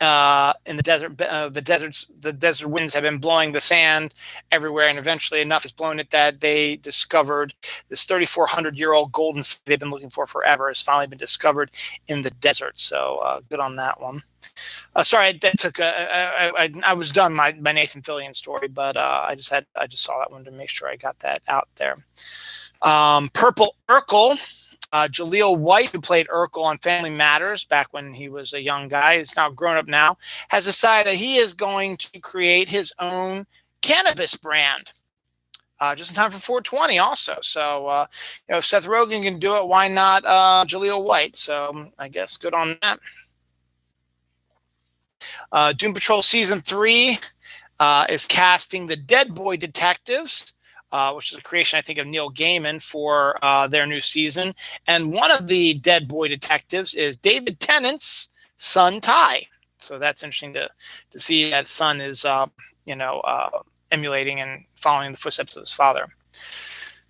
in the desert. The desert winds have been blowing the sand everywhere, and eventually enough has blown it that they discovered this 3,400-year-old golden city they've been looking for forever has finally been discovered in the desert. So good on that one. Sorry, that took. I was done my Nathan Fillion story, but I just saw that one to make sure I got that out there. Purple Urkel. Jaleel White, who played Urkel on Family Matters back when he was a young guy, he's now grown up now, has decided that he is going to create his own cannabis brand. Just in time for 420 also. So, if Seth Rogen can do it, why not Jaleel White? So I guess good on that. Doom Patrol Season 3 is casting the Dead Boy Detectives, which is a creation, I think, of Neil Gaiman for their new season. And one of the Dead Boy Detectives is David Tennant's son, Ty. So that's interesting to see that son is, emulating and following the footsteps of his father.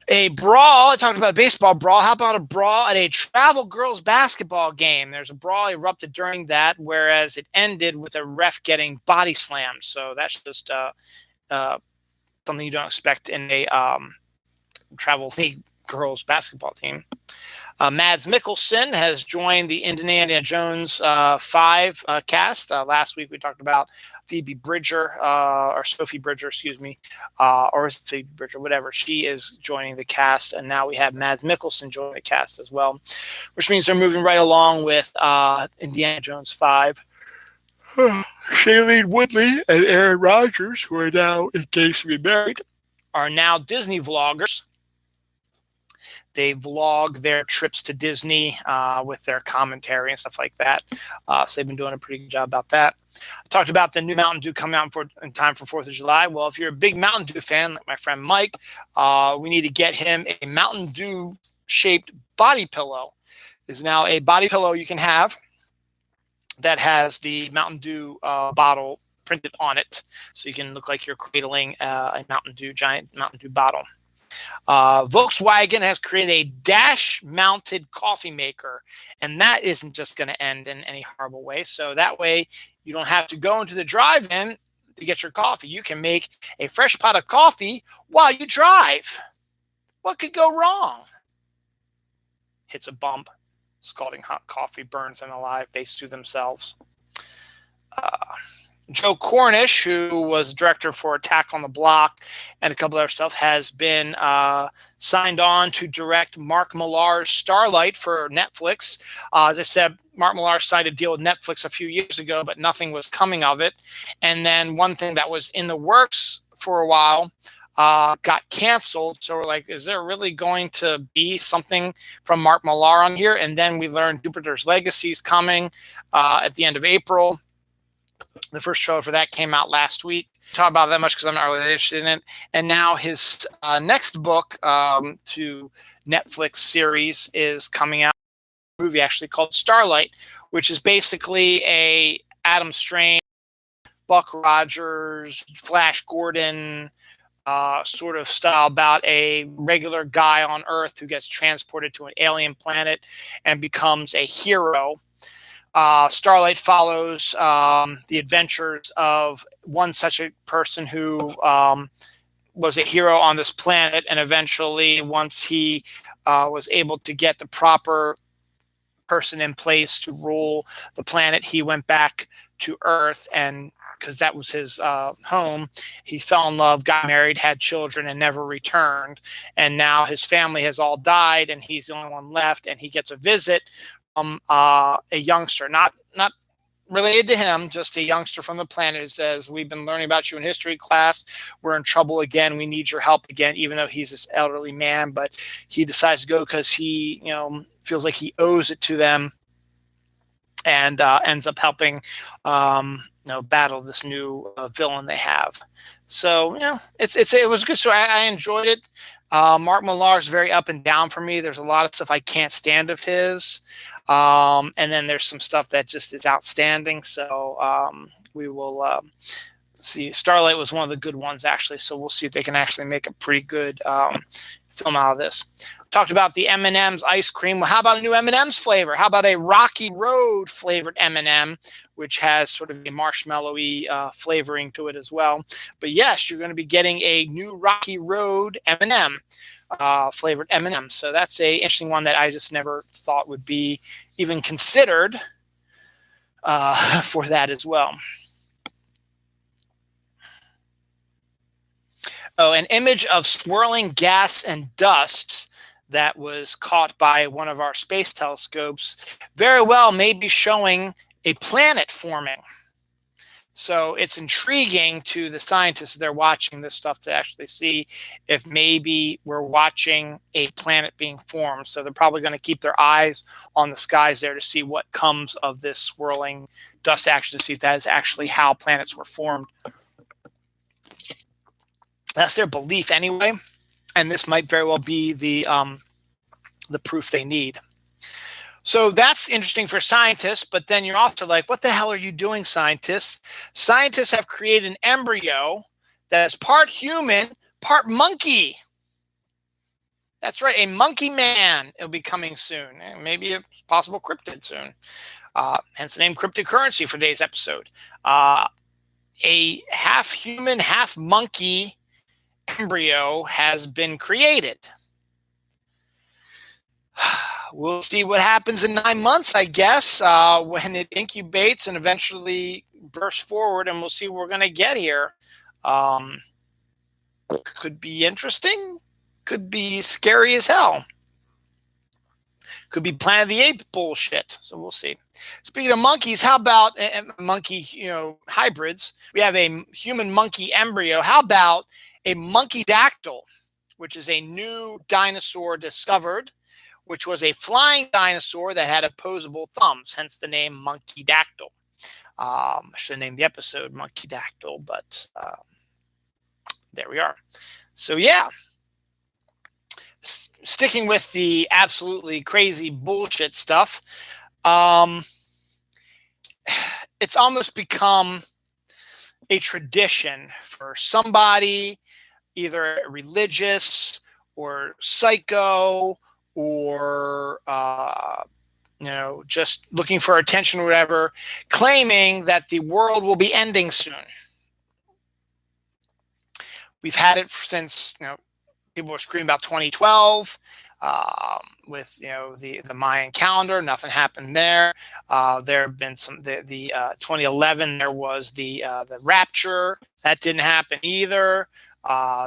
A brawl. I talked about a baseball brawl. How about a brawl at a travel girls basketball game? There's a brawl erupted during that, whereas it ended with a ref getting body slammed. So that's just uh, something you don't expect in a travel league girls basketball team. Mads Mikkelsen has joined the Indiana Jones 5 cast. Last week we talked about Phoebe Bridger, or Sophie Bridger, excuse me, or is it Phoebe Bridger, whatever. She is joining the cast, and now we have Mads Mikkelsen joining the cast as well, which means they're moving right along with Indiana Jones 5. Shailene Woodley and Aaron Rodgers, who are now engaged to be married, are now Disney vloggers. They vlog their trips to Disney with their commentary and stuff like that. So they've been doing a pretty good job about that. I talked about the new Mountain Dew coming out in time for 4th of July. Well, if you're a big Mountain Dew fan, like my friend Mike, we need to get him a Mountain Dew shaped body pillow. Is now a body pillow you can have that has the Mountain Dew bottle printed on it. So you can look like you're cradling a giant Mountain Dew bottle. Volkswagen has created a dash-mounted coffee maker, and that isn't just going to end in any horrible way. So that way, you don't have to go into the drive-in to get your coffee. You can make a fresh pot of coffee while you drive. What could go wrong? Hits a bump, scalding hot coffee burns them alive. They sue themselves. Joe Cornish, who was director for Attack on the Block and a couple other stuff, has been signed on to direct Mark Millar's Starlight for Netflix. As I said, Mark Millar signed a deal with Netflix a few years ago, but nothing was coming of it. And then one thing that was in the works for a while got canceled. So we're like, is there really going to be something from Mark Millar on here? And then we learned Jupiter's Legacy is coming at the end of April. The first trailer for that came out last week. Talk about that much because I'm not really interested in it. And now his next book to Netflix series is coming out. A movie actually called Starlight, which is basically a Adam Strange, Buck Rogers, Flash Gordon sort of style about a regular guy on Earth who gets transported to an alien planet and becomes a hero. Starlight follows the adventures of one such a person who was a hero on this planet, and eventually, once he was able to get the proper person in place to rule the planet, he went back to Earth, and because that was his home, he fell in love, got married, had children, and never returned. And now his family has all died, and he's the only one left, and he gets a visit a youngster, not related to him, just a youngster from the planet who says, we've been learning about you in history class. We're in trouble again. We need your help again, even though he's this elderly man. But he decides to go because he, feels like he owes it to them, and ends up helping, battle this new villain they have. So, it was a good story. I enjoyed it. Mark Millar is very up and down for me. There's a lot of stuff I can't stand of his. And then there's some stuff that just is outstanding. So we will see. Starlight was one of the good ones, actually. So we'll see if they can actually make a pretty good film out of this. Talked about the M&M's ice cream. Well, how about a new M&M's flavor? How about a Rocky Road flavored M&M, which has sort of a marshmallowy flavoring to it as well. But yes, you're going to be getting a new Rocky Road M&M flavored M&M. So that's a interesting one that I just never thought would be even considered for that as well. Oh, an image of swirling gas and dust that was caught by one of our space telescopes very well may be showing a planet forming. So it's intriguing to the scientists. They're watching this stuff to actually see if maybe we're watching a planet being formed. So they're probably going to keep their eyes on the skies there to see what comes of this swirling dust action, to see if that is actually how planets were formed. That's their belief anyway, and this might very well be the proof they need. So that's interesting for scientists, but then you're also like, what the hell are you doing, scientists? Scientists have created an embryo that is part human, part monkey. That's right, a monkey man. It'll be coming soon, and maybe a possible cryptid soon. Hence the name cryptocurrency for today's episode. A half human, half monkey embryo has been created. We'll see what happens in 9 months, I guess, when it incubates and eventually bursts forward, and we'll see what we're going to get here. Could be interesting, could be scary as hell. Could be Planet of the Apes bullshit. So we'll see. Speaking of monkeys, how about monkey, hybrids? We have a human monkey embryo. How about a monkey dactyl, which is a new dinosaur discovered, which was a flying dinosaur that had opposable thumbs, hence the name monkey dactyl. I should have named the episode Monkey Dactyl, but there we are. So yeah, sticking with the absolutely crazy bullshit stuff, it's almost become a tradition for somebody, either religious or psycho or just looking for attention or whatever, claiming that the world will be ending soon. We've had it since people were screaming about 2012 with the Mayan calendar. Nothing happened there. There have been some the 2011. There was the rapture that didn't happen either.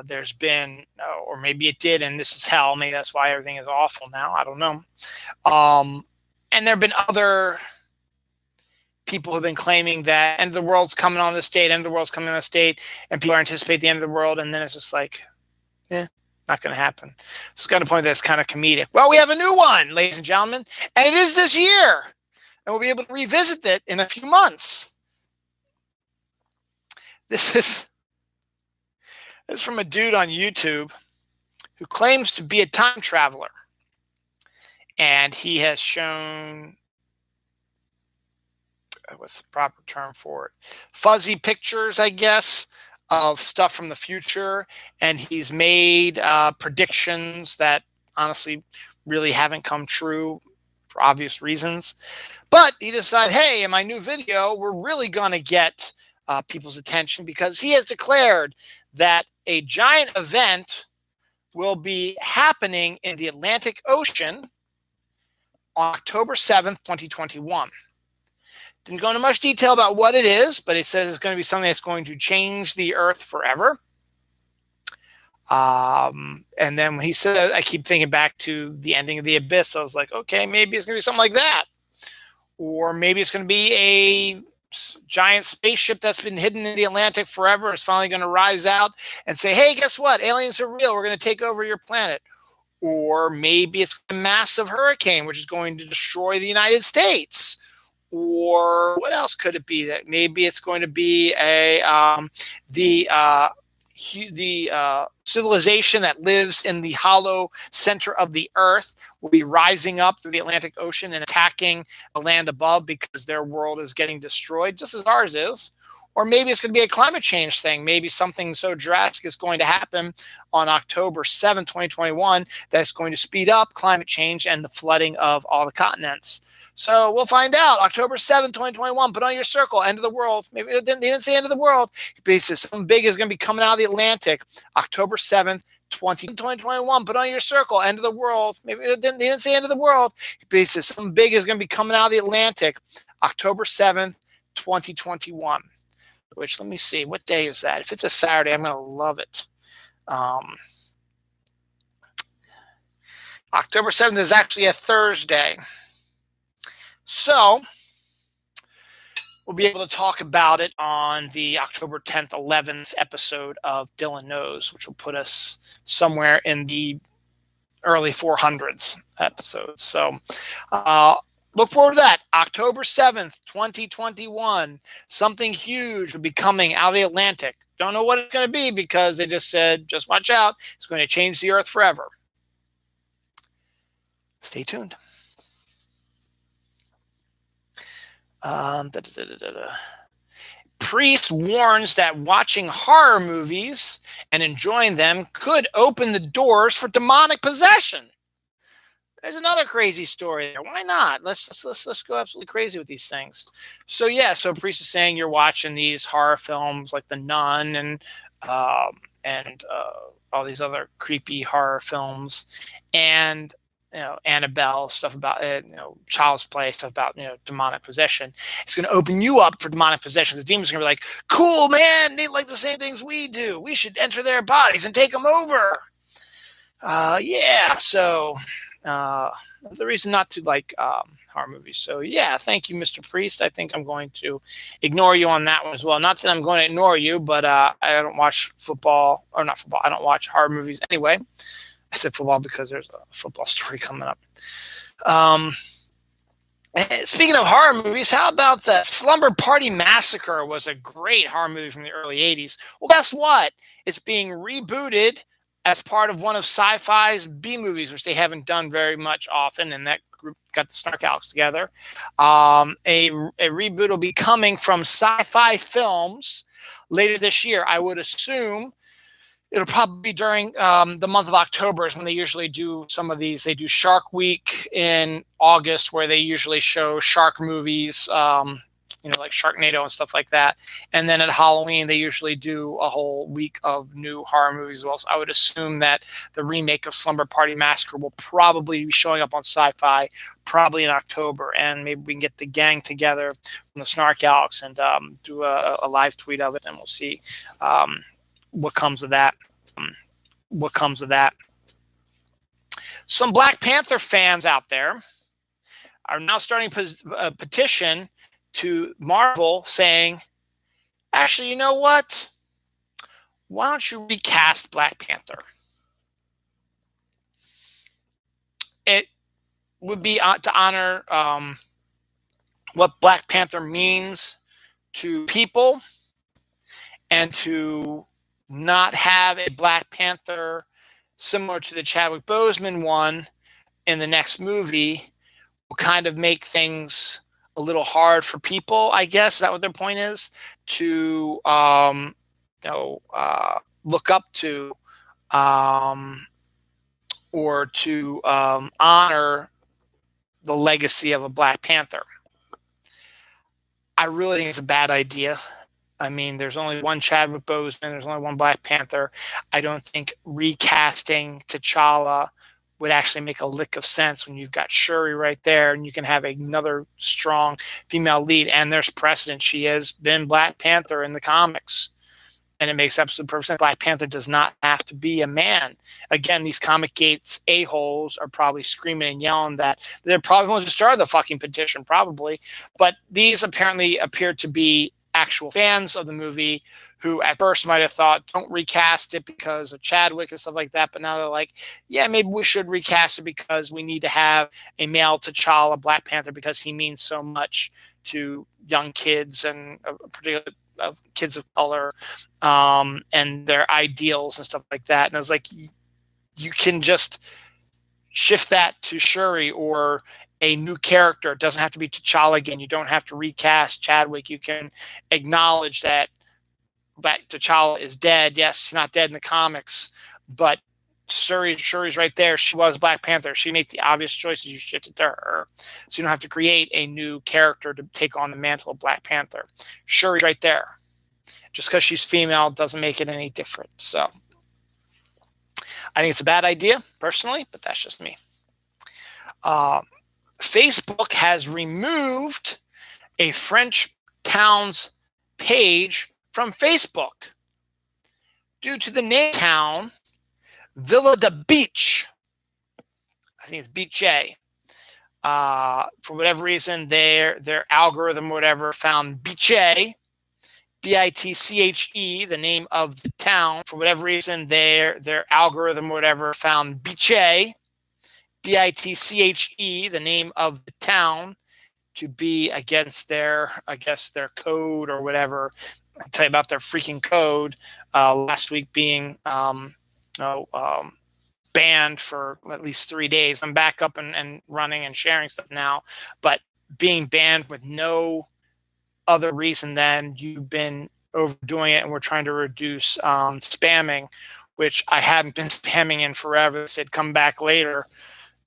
There's been, or maybe it did, and this is hell. Maybe that's why everything is awful now. I don't know. And there have been other people who have been claiming that end of the world's coming on this date, end of the world's coming on this date, and people anticipate the end of the world, and then it's just like, not going to happen. So it's got a point that's kind of comedic. Well, we have a new one, ladies and gentlemen, and it is this year, and we'll be able to revisit it in a few months. This is from a dude on YouTube who claims to be a time traveler. And he has shown, what's the proper term for it? Fuzzy pictures, I guess, of stuff from the future. And he's made predictions that honestly really haven't come true for obvious reasons. But he decided, hey, in my new video, we're really going to get people's attention, because he has declared that a giant event will be happening in the Atlantic Ocean on October 7th, 2021. Didn't go into much detail about what it is, but he says it's going to be something that's going to change the Earth forever. And then when he said, I keep thinking back to the ending of The Abyss. I was like, okay, maybe it's going to be something like that. Or maybe it's going to be a giant spaceship that's been hidden in the Atlantic forever is finally going to rise out and say, hey, guess what? Aliens are real. We're going to take over your planet. Or maybe it's a massive hurricane, which is going to destroy the United States. Or what else could it be? That maybe it's going to be the civilization that lives in the hollow center of the Earth will be rising up through the Atlantic Ocean and attacking the land above because their world is getting destroyed, just as ours is. Or maybe it's going to be a climate change thing. Maybe something so drastic is going to happen on October 7, 2021, that's going to speed up climate change and the flooding of all the continents. So we'll find out. October 7, 2021, put on your circle, end of the world. Maybe they didn't say end of the world. He says something big is going to be coming out of the Atlantic. October 7th, 2021, put on your circle, end of the world. Maybe they didn't say end of the world. He says something big is going to be coming out of the Atlantic. October 7th, 2021. Which, let me see, what day is that? If it's a Saturday, I'm going to love it. October 7th is actually a Thursday. So we'll be able to talk about it on the October 10th, 11th episode of Dylan Knows, which will put us somewhere in the early 400s episodes. So look forward to that. October 7th, 2021. Something huge will be coming out of the Atlantic. Don't know what it's going to be because they just said, just watch out. It's going to change the Earth forever. Stay tuned. Priest warns that watching horror movies and enjoying them could open the doors for demonic possession. There's another crazy story there. Why not? Let's go absolutely crazy with these things. So yeah, so Priest is saying you're watching these horror films like The Nun and all these other creepy horror films, and Annabelle stuff about Child's Play stuff about demonic possession. It's going to open you up for demonic possession. The demons are going to be like, cool man, they like the same things we do. We should enter their bodies and take them over. Yeah, so the reason not to like horror movies. So yeah, thank you, Mr. Priest. I think I'm going to ignore you on that one as well. Not that I'm going to ignore you, but I don't watch football, or not football. I don't watch horror movies anyway. I said football because there's a football story coming up. Speaking of horror movies, how about the Slumber Party Massacre? Was a great horror movie from the early 80s. Well, guess what? It's being rebooted as part of one of Sci-Fi's B movies, which they haven't done very much often, and that group got the Snark Alex together. A reboot will be coming from Sci-Fi Films later this year. I would assume it'll probably be during the month of October is when they usually do some of these. They do Shark Week in August, where they usually show shark movies, like Sharknado and stuff like that. And then at Halloween, they usually do a whole week of new horror movies as well. So I would assume that the remake of Slumber Party Massacre will probably be showing up on Sci-Fi probably in October. And maybe we can get the gang together from the Snark Alex and do a live tweet of it, and we'll see what comes of that. Some Black Panther fans out there are now starting a petition to Marvel saying, actually, you know what? Why don't you recast Black Panther? It would be to honor what Black Panther means to people, and to not have a Black Panther similar to the Chadwick Boseman one in the next movie will kind of make things a little hard for people, I guess. Is that what their point is? To look up to or to honor the legacy of a Black Panther. I really think it's a bad idea. I mean, there's only one Chadwick Boseman. There's only one Black Panther. I don't think recasting T'Challa would actually make a lick of sense when you've got Shuri right there, and you can have another strong female lead. And there's precedent. She has been Black Panther in the comics, and it makes absolute perfect sense. Black Panther does not have to be a man. Again, these Comic Gates a-holes are probably screaming and yelling that they're probably going to start the fucking petition, probably. But these apparently appear to be actual fans of the movie who at first might have thought, don't recast it because of Chadwick and stuff like that. But now they're like, yeah, maybe we should recast it because we need to have a male T'Challa Black Panther because he means so much to young kids, and particularly kids of color, and their ideals and stuff like that. And I was like, you can just shift that to Shuri or a new character. It doesn't have to be T'Challa again. You don't have to recast Chadwick. You can acknowledge that T'Challa is dead. Yes, she's not dead in the comics, but Shuri's right there. She was Black Panther. She made the obvious choices. You shift it to her. So you don't have to create a new character to take on the mantle of Black Panther. Shuri's right there. Just because she's female doesn't make it any different. So I think it's a bad idea, personally, but that's just me. Facebook has removed a French town's page from Facebook due to the name town Villa de Beach. I think it's Beach A. For whatever reason, their algorithm, whatever, found Beach A, Bitche, the name of the town. For whatever reason, their algorithm, whatever, found Beach A, Bitche, the name of the town, to be against their code or whatever. I'll tell you about their freaking code. Last week being banned for at least 3 days. I'm back up and running and sharing stuff now, but being banned with no other reason than you've been overdoing it and we're trying to reduce spamming, which I hadn't been spamming in forever. They said come back later,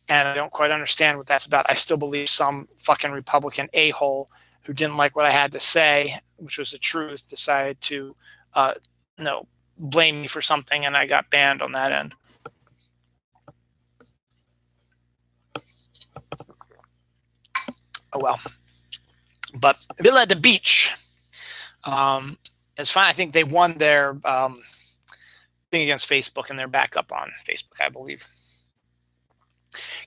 and I don't quite understand what that's about. I still believe some fucking Republican a-hole who didn't like what I had to say, which was the truth, decided to uh, no blame me for something, and I got banned on that end. Oh well. But Villa at the Beach, it's fine. I think they won their thing against Facebook, and they're back up on Facebook, I believe.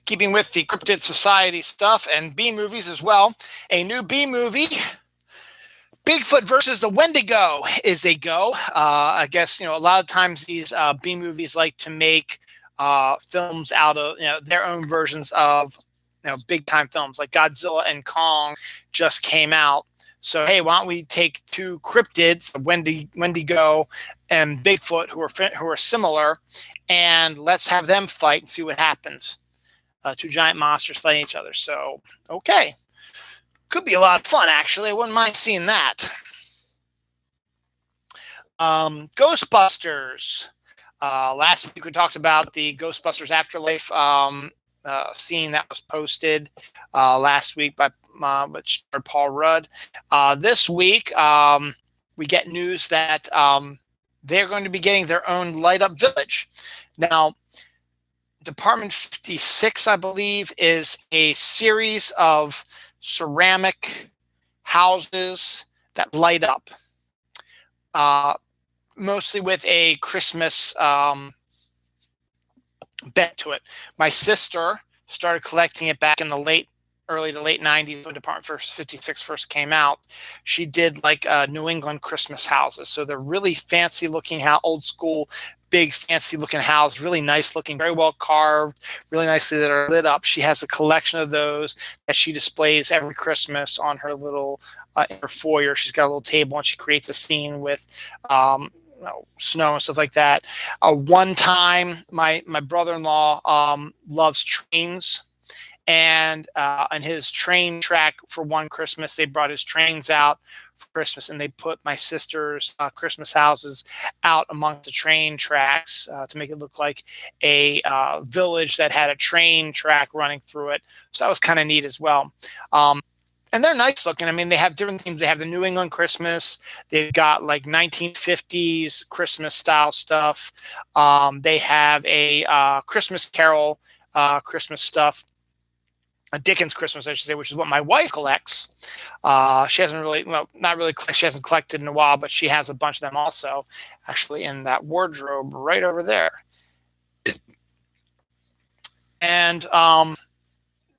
Keeping with the Cryptid Society stuff and B movies as well, a new B movie, Bigfoot versus the Wendigo, is a go. I guess a lot of times these B movies like to make films out of their own versions of big time films, like Godzilla and Kong just came out. So hey, why don't we take two cryptids, Wendigo and Bigfoot, who are similar, and let's have them fight and see what happens. Two giant monsters fighting each other. So okay, could be a lot of fun actually. I wouldn't mind seeing that. Ghostbusters. Last week we talked about the Ghostbusters Afterlife scene that was posted last week by which starred Paul Rudd. This week we get news that they're going to be getting their own light up village. Now, Department 56, I believe, is a series of ceramic houses that light up, mostly with a Christmas bent to it. My sister started collecting it back in the early to late 90s when Department 56 first came out. She did like New England Christmas houses. So they're really fancy looking, old school, big fancy looking house, really nice looking, very well carved, really nicely that are lit up. She has a collection of those that she displays every Christmas on her little in her foyer. She's got a little table and she creates a scene with snow and stuff like that. One time, my brother-in-law loves trains, and his train track for one Christmas, they brought his trains out for Christmas, and they put my sister's Christmas houses out amongst the train tracks to make it look like a village that had a train track running through it. So that was kind of neat as well. And they're nice looking. I mean, they have different themes. They have the New England Christmas. They've got like 1950s Christmas style stuff. They have a Christmas Carol Christmas stuff. A Dickens Christmas, I should say, which is what my wife collects. She hasn't really, not really, she hasn't collected in a while, but she has a bunch of them also, actually, in that wardrobe right over there. And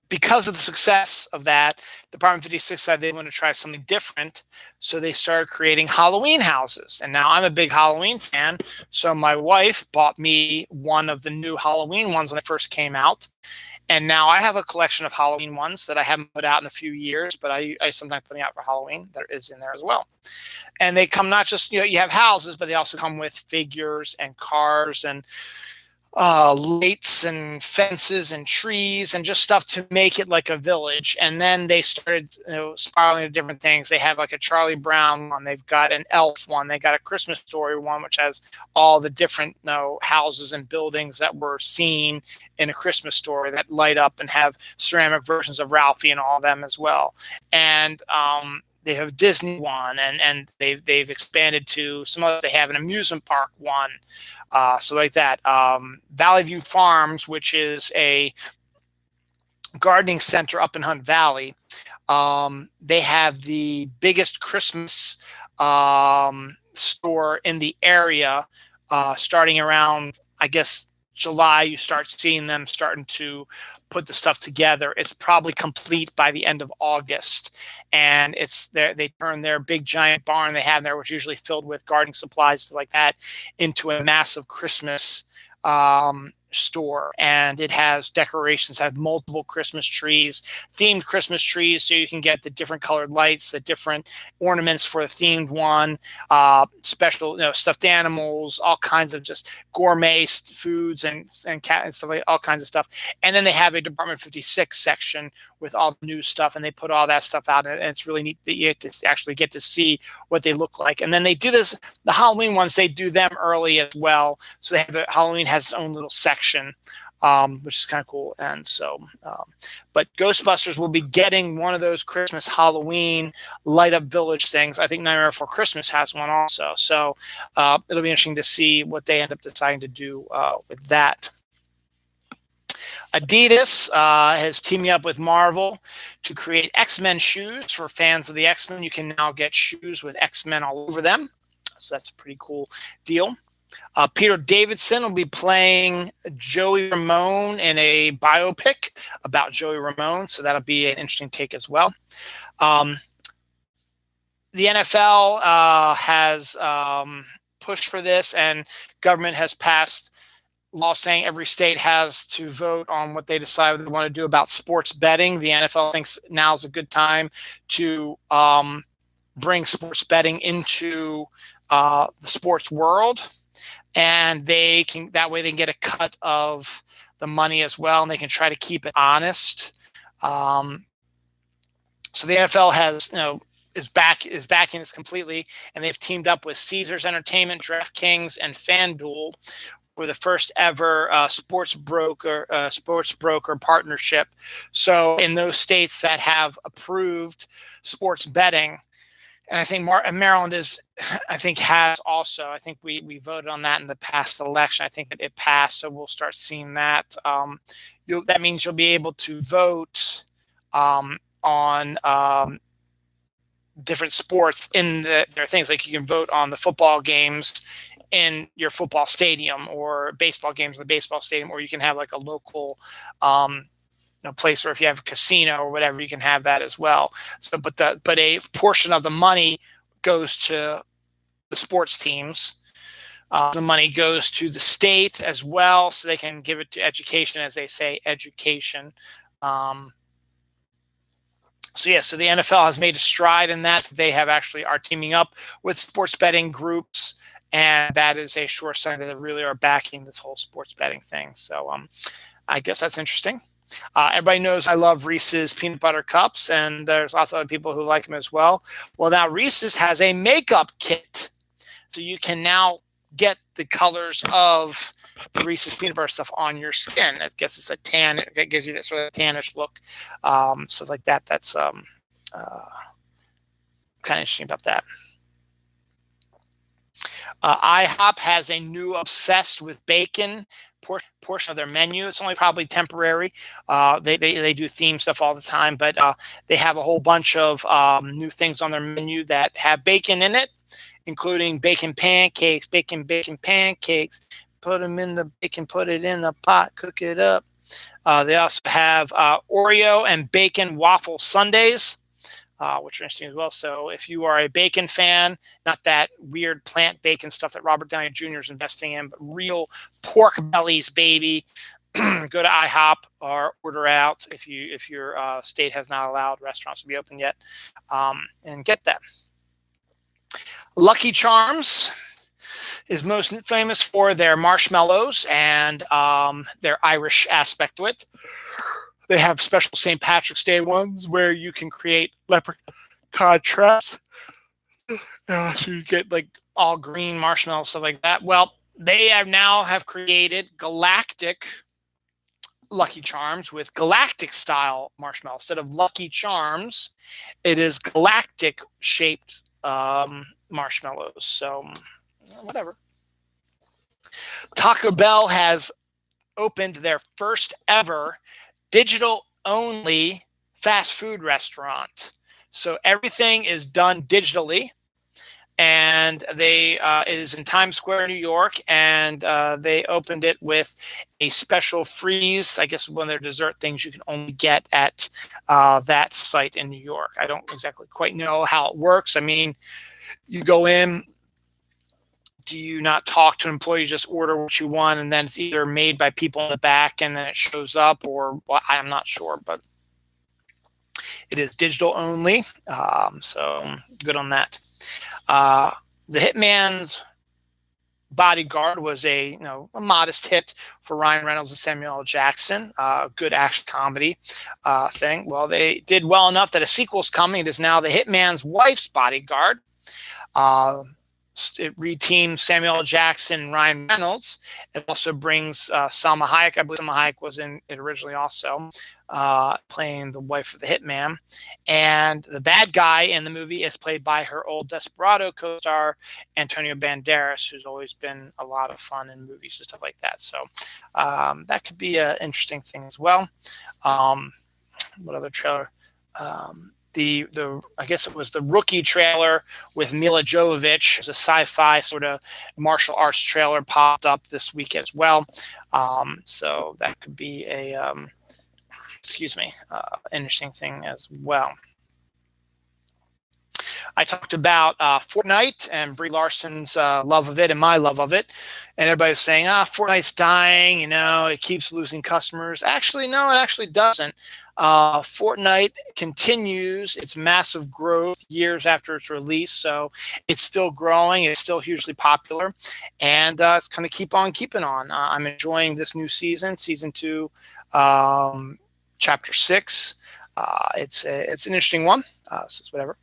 because of the success of that, Department 56 said they want to try something different. So they started creating Halloween houses. And now I'm a big Halloween fan. So my wife bought me one of the new Halloween ones when it first came out. And now I have a collection of Halloween ones that I haven't put out in a few years, but I sometimes put out for Halloween that is in there as well. And they come not just, you have houses, but they also come with figures and cars and lights and fences and trees and just stuff to make it like a village. And then they started spiraling into different things. They have like a Charlie Brown one. They've got an elf one. They got a Christmas Story one, which has all the different houses and buildings that were seen in A Christmas Story that light up and have ceramic versions of Ralphie and all of them as well. And they have Disney one, and they've expanded to some others. They have an amusement park one, so like that. Valley View Farms, which is a gardening center up in Hunt Valley. They have the biggest Christmas store in the area, starting around, I guess, July. You start seeing them starting to put the stuff together. It's probably complete by the end of August, and it's there. They turn their big giant barn they have there, which is usually filled with gardening supplies like that, into a massive Christmas store, and it has decorations, have multiple Christmas trees, themed Christmas trees, so you can get the different colored lights, the different ornaments for the themed one, special stuffed animals, all kinds of just gourmet foods and cat and stuff, like all kinds of stuff. And then they have a Department 56 section with all the new stuff, and they put all that stuff out, and it's really neat that you actually get to see what they look like. And then they do this, the Halloween ones, they do them early as well. So they have Halloween has its own little section, which is kind of cool. And so, but Ghostbusters will be getting one of those Christmas Halloween light up village things. I think Nightmare Before Christmas has one also. So it'll be interesting to see what they end up deciding to do with that. Adidas has teaming up with Marvel to create X-Men shoes for fans of the X-Men. You can now get shoes with X-Men all over them. So that's a pretty cool deal. Peter Davidson will be playing Joey Ramone in a biopic about Joey Ramone. So that'll be an interesting take as well. The NFL has pushed for this, and government has passed law saying every state has to vote on what they decide they want to do about sports betting. The NFL thinks now's a good time to bring sports betting into the sports world, and that way they can get a cut of the money as well, and they can try to keep it honest. So the NFL has is backing this completely, and they've teamed up with Caesars Entertainment, DraftKings, and FanDuel for the first ever sports broker partnership. So in those states that have approved sports betting, and I think Maryland has also. I think we voted on that in the past election. I think it passed, so we'll start seeing that. That means you'll be able to vote on different sports in their things. Like you can vote on the football games in your football stadium, or baseball games in the baseball stadium, or you can have like a local place, or if you have a casino or whatever, you can have that as well. So but a portion of the money goes to the sports teams. The money goes to the state as well, so they can give it to education, as they say, education. So the NFL has made a stride in that. They have actually are teaming up with sports betting groups, and that is a sure sign that they really are backing this whole sports betting thing. So I guess that's interesting. Everybody knows I love Reese's peanut butter cups, and there's lots of other people who like them as well. Well, now Reese's has a makeup kit, so you can now get the colors of the Reese's peanut butter stuff on your skin. I guess it's a tan. It gives you that sort of tannish look. So like that. That's kind of interesting about that. IHOP has a new obsessed with bacon portion of their menu. It's only probably temporary. They do theme stuff all the time, but they have a whole bunch of new things on their menu that have bacon in it, including bacon pancakes, bacon pancakes. Put them in the bacon, put it in the pot, cook it up. They also have Oreo and bacon waffle sundaes, which are interesting as well. So if you are a bacon fan, not that weird plant bacon stuff that Robert Downey Jr. is investing in, but real pork bellies, baby, go to IHOP or order out if your state has not allowed restaurants to be open yet, and get that. Lucky Charms is most famous for their marshmallows and their Irish aspect to it. They have special St. Patrick's Day ones where you can create leprechaun traps. So you get like all green marshmallows, stuff like that. Well, they have created galactic Lucky Charms with galactic style marshmallows. Instead of Lucky Charms, it is galactic shaped marshmallows. So whatever. Taco Bell has opened their first ever digital only fast food restaurant. So everything is done digitally, and it is in Times Square, New York, and they opened it with a special freeze. I guess one of their dessert things you can only get at that site in New York. I don't exactly quite know how it works. I mean, you go in, do you not talk to employees, just order what you want, and then it's either made by people in the back and then it shows up, or well, I'm not sure, but it is digital only. So good on that. The Hitman's Bodyguard was a modest hit for Ryan Reynolds and Samuel L. Jackson. Good action comedy thing. Well, they did well enough that a sequel's coming. It is now The Hitman's Wife's Bodyguard. It reteams Samuel L. Jackson and Ryan Reynolds. It also brings Salma Hayek. I believe Salma Hayek was in it originally also, playing the wife of the hitman. And the bad guy in the movie is played by her old Desperado co-star, Antonio Banderas, who's always been a lot of fun in movies and stuff like that. So that could be an interesting thing as well. What other trailer? I guess it was the Rookie trailer with Mila Jovovich. It's a sci-fi sort of martial arts trailer popped up this week as well. So that could be a interesting thing as well. I talked about Fortnite and Brie Larson's love of it and my love of it. And everybody's saying, Fortnite's dying, it keeps losing customers. Actually, no, it actually doesn't. Fortnite continues its massive growth years after its release. So it's still growing. It's still hugely popular. And it's going to keep on keeping on. I'm enjoying this new season, season 2, chapter 6. It's an interesting one. So it's whatever.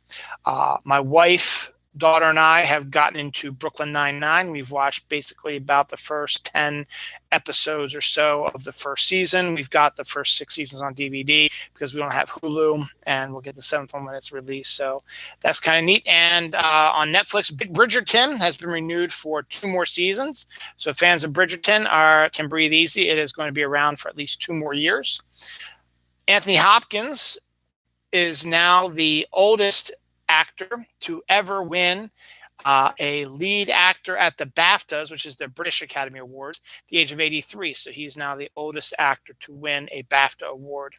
My wife, daughter, and I have gotten into Brooklyn Nine-Nine. We've watched basically about the first 10 episodes or so of the first season. We've got the first 6 seasons on DVD because we don't have Hulu, and we'll get the 7th one when it's released. So that's kind of neat. And on Netflix, Big Bridgerton has been renewed for 2 more seasons. So fans of Bridgerton can breathe easy. It is going to be around for at least 2 more years. Anthony Hopkins is now the oldest actor to ever win a lead actor at the BAFTAs, which is the British Academy Awards, at the age of 83. So he's now the oldest actor to win a BAFTA award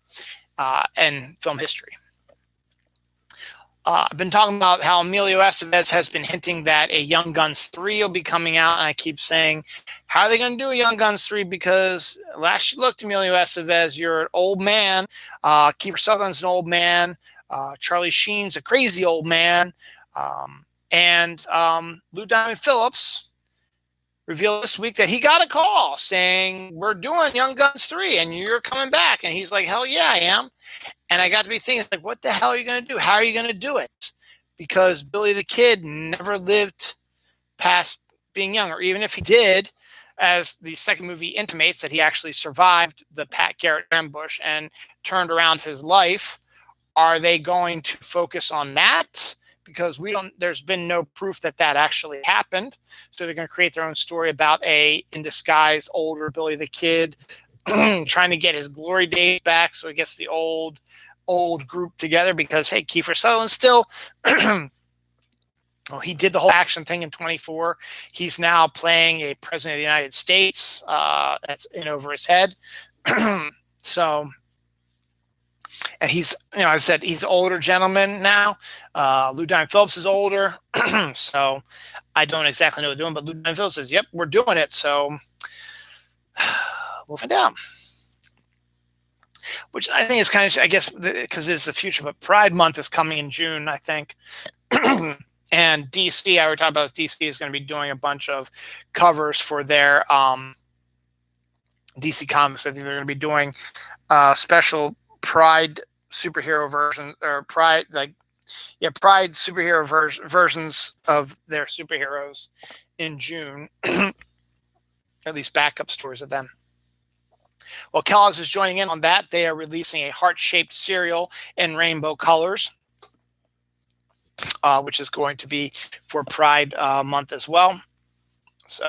in film history. I've been talking about how Emilio Estevez has been hinting that a Young Guns 3 will be coming out, and I keep saying, how are they going to do a Young Guns 3? Because last you looked, Emilio Estevez, you're an old man. Kiefer Sutherland's an old man. Charlie Sheen's a crazy old man. And Lou Diamond Phillips revealed this week that he got a call saying, we're doing Young Guns 3 and you're coming back. And he's like, hell yeah, I am. And I got to be thinking, like, what the hell are you going to do? How are you going to do it? Because Billy the Kid never lived past being young, or even if he did, as the second movie intimates that he actually survived the Pat Garrett ambush and turned around his life. Are they going to focus on that? Because there's been no proof that actually happened. So they're going to create their own story about in disguise, older Billy the Kid trying to get his glory days back. So I guess the old group together, because, hey, Kiefer Sutherland still, he did the whole action thing in 24. He's now playing a president of the United States. That's in over his head. So, and he's, as I said, he's an older gentleman now. Lou Diamond Phillips is older. So I don't exactly know what they're doing, but Lou Diamond Phillips says, yep, we're doing it. So we'll find out. Which I think is kind of, I guess, because it's the future, but Pride Month is coming in June, I think. And DC, I already talked about this, DC is going to be doing a bunch of covers for their DC Comics. I think they're going to be doing special Pride superhero version, or Pride superhero versions of their superheroes in June. At least backup stories of them. Well, Kellogg's is joining in on that. They are releasing a heart-shaped cereal in rainbow colors, which is going to be for Pride Month as well. So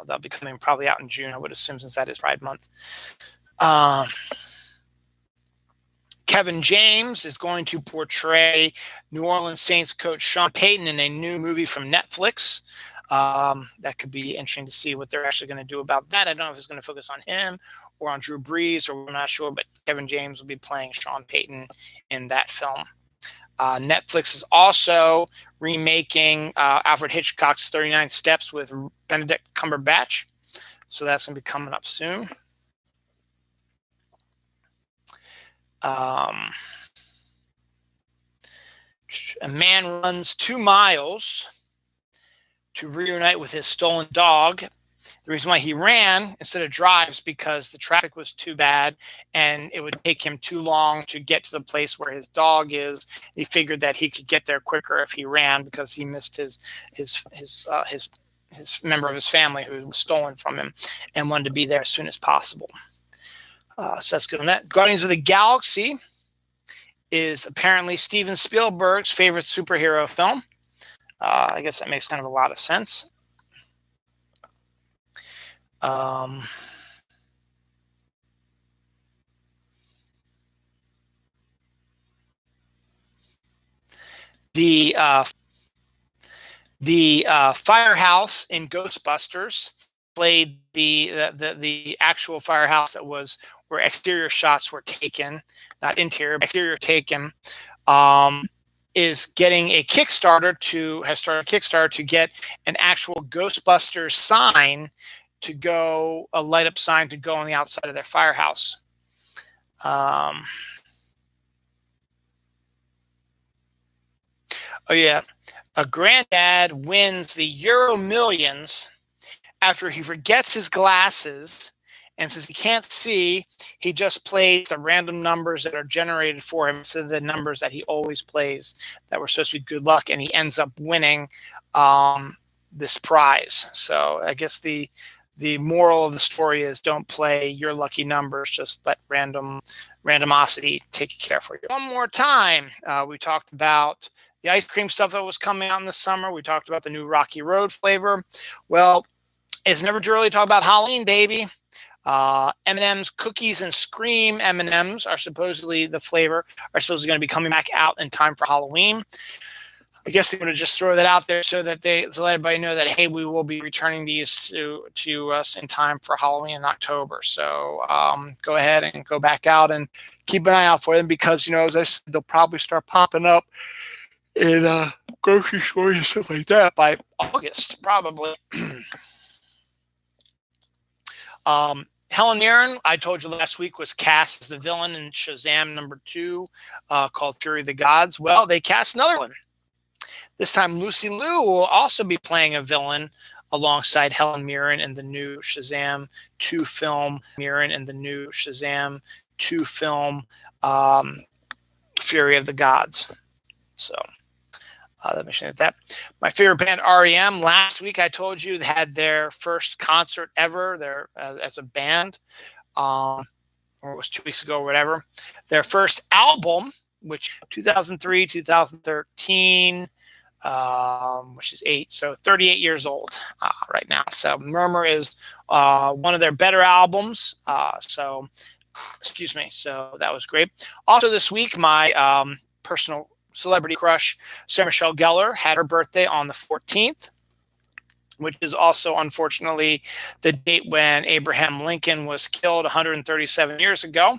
that'll be coming probably out in June, I would assume, since that is Pride Month. Kevin James is going to portray New Orleans Saints coach Sean Payton in a new movie from Netflix. That could be interesting to see what they're actually going to do about that. I don't know if it's going to focus on him or on Drew Brees, or we're not sure, but Kevin James will be playing Sean Payton in that film. Netflix is also remaking Alfred Hitchcock's 39 Steps with Benedict Cumberbatch. So that's going to be coming up soon. A man runs 2 miles to reunite with his stolen dog. The reason why he ran instead of drives because the traffic was too bad and it would take him too long to get to the place where his dog is. He figured that he could get there quicker if he ran because he missed his member of his family who was stolen from him and wanted to be there as soon as possible. So that's good on that. Guardians of the Galaxy is apparently Steven Spielberg's favorite superhero film. I guess that makes kind of a lot of sense. The firehouse in Ghostbusters played the actual firehouse that was where exterior shots were taken, not interior, but exterior taken. Is getting a Kickstarter has started a Kickstarter to get an actual Ghostbusters sign to go, a light up sign to go on the outside of their firehouse. Oh yeah, a granddad wins the Euro Millions after he forgets his glasses, and since he can't see, he just plays the random numbers that are generated for him instead of the numbers that he always plays that were supposed to be good luck, and he ends up winning this prize. So I guess the moral of the story is don't play your lucky numbers, just let randomosity take care for you. One more time, we talked about the ice cream stuff that was coming out in the summer. We talked about the new Rocky Road flavor. Well, it's never too early to talk about Halloween, baby. M&M's Cookies and Scream M&M's are supposedly the flavor are supposedly going to be coming back out in time for Halloween. I guess they want to just throw that out there so that to let everybody know that, hey, we will be returning these to us in time for Halloween in October. So go ahead and go back out and keep an eye out for them because, as I said, they'll probably start popping up in grocery stores and stuff like that by August, probably. Helen Mirren, I told you last week, was cast as the villain in Shazam #2 called Fury of the Gods. Well, they cast another one. This time, Lucy Liu will also be playing a villain alongside Helen Mirren in the new Shazam 2 film. Fury of the Gods. So let me show you that. My favorite band, REM. Last week, I told you they had their first concert ever as a band, or it was 2 weeks ago or whatever. Their first album, which 2003, 2013. Which is 8, so 38 years old right now. So Murmur is one of their better albums. Excuse me. So that was great. Also this week, my personal celebrity crush, Sarah Michelle Gellar, had her birthday on the 14th, which is also, unfortunately, the date when Abraham Lincoln was killed 137 years ago.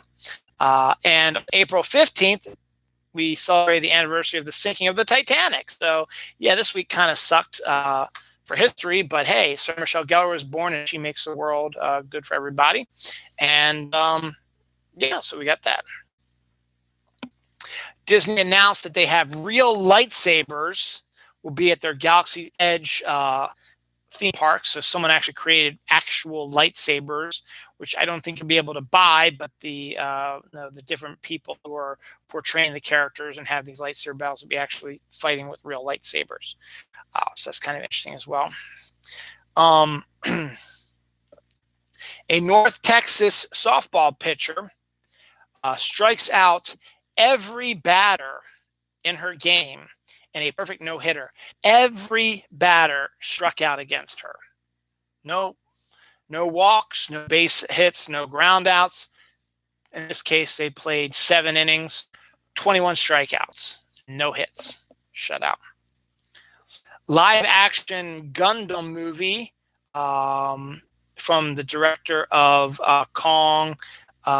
And April 15th, we celebrated the anniversary of the sinking of the Titanic. So, yeah, this week kind of sucked for history, but hey, Sarah Michelle Gellar was born and she makes the world good for everybody. And yeah, so we got that. Disney announced that they have real lightsabers will be at their Galaxy Edge theme park. So someone actually created actual lightsabers, which I don't think you'll be able to buy, but the different people who are portraying the characters and have these lightsaber battles will be actually fighting with real lightsabers. So that's kind of interesting as well. A North Texas softball pitcher strikes out every batter in her game in a perfect no-hitter. Every batter struck out against her. No walks, no base hits, no ground outs. In this case, they played 7 innings, 21 strikeouts, no hits, shutout. Live action Gundam movie from the director of Kong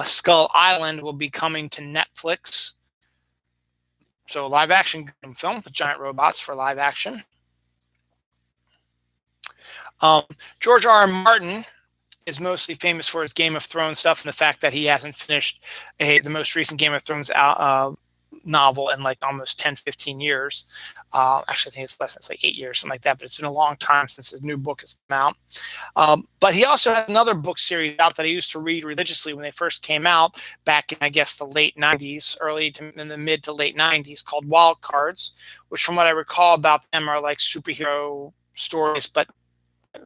Skull Island will be coming to Netflix. So live action film with giant robots for live action. Um, George R. R. Martin is mostly famous for his Game of Thrones stuff and the fact that he hasn't finished the most recent Game of Thrones novel in like almost 10, 15 years. Actually, I think it's less, it's like 8 years, something like that, but it's been a long time since his new book has come out. But he also has another book series out that I used to read religiously when they first came out back in, I guess, the late 90s, in the mid to late 90s, called Wild Cards, which from what I recall about them are like superhero stories, but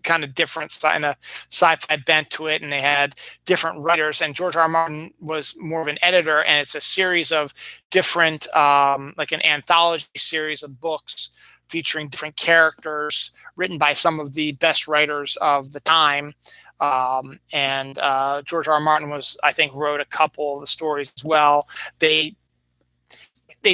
kind of different and a sci-fi bent to it, and they had different writers, and George R. R. Martin was more of an editor, and it's a series of different like an anthology series of books featuring different characters written by some of the best writers of the time. And George R. R. Martin was, I think, wrote a couple of the stories as well. They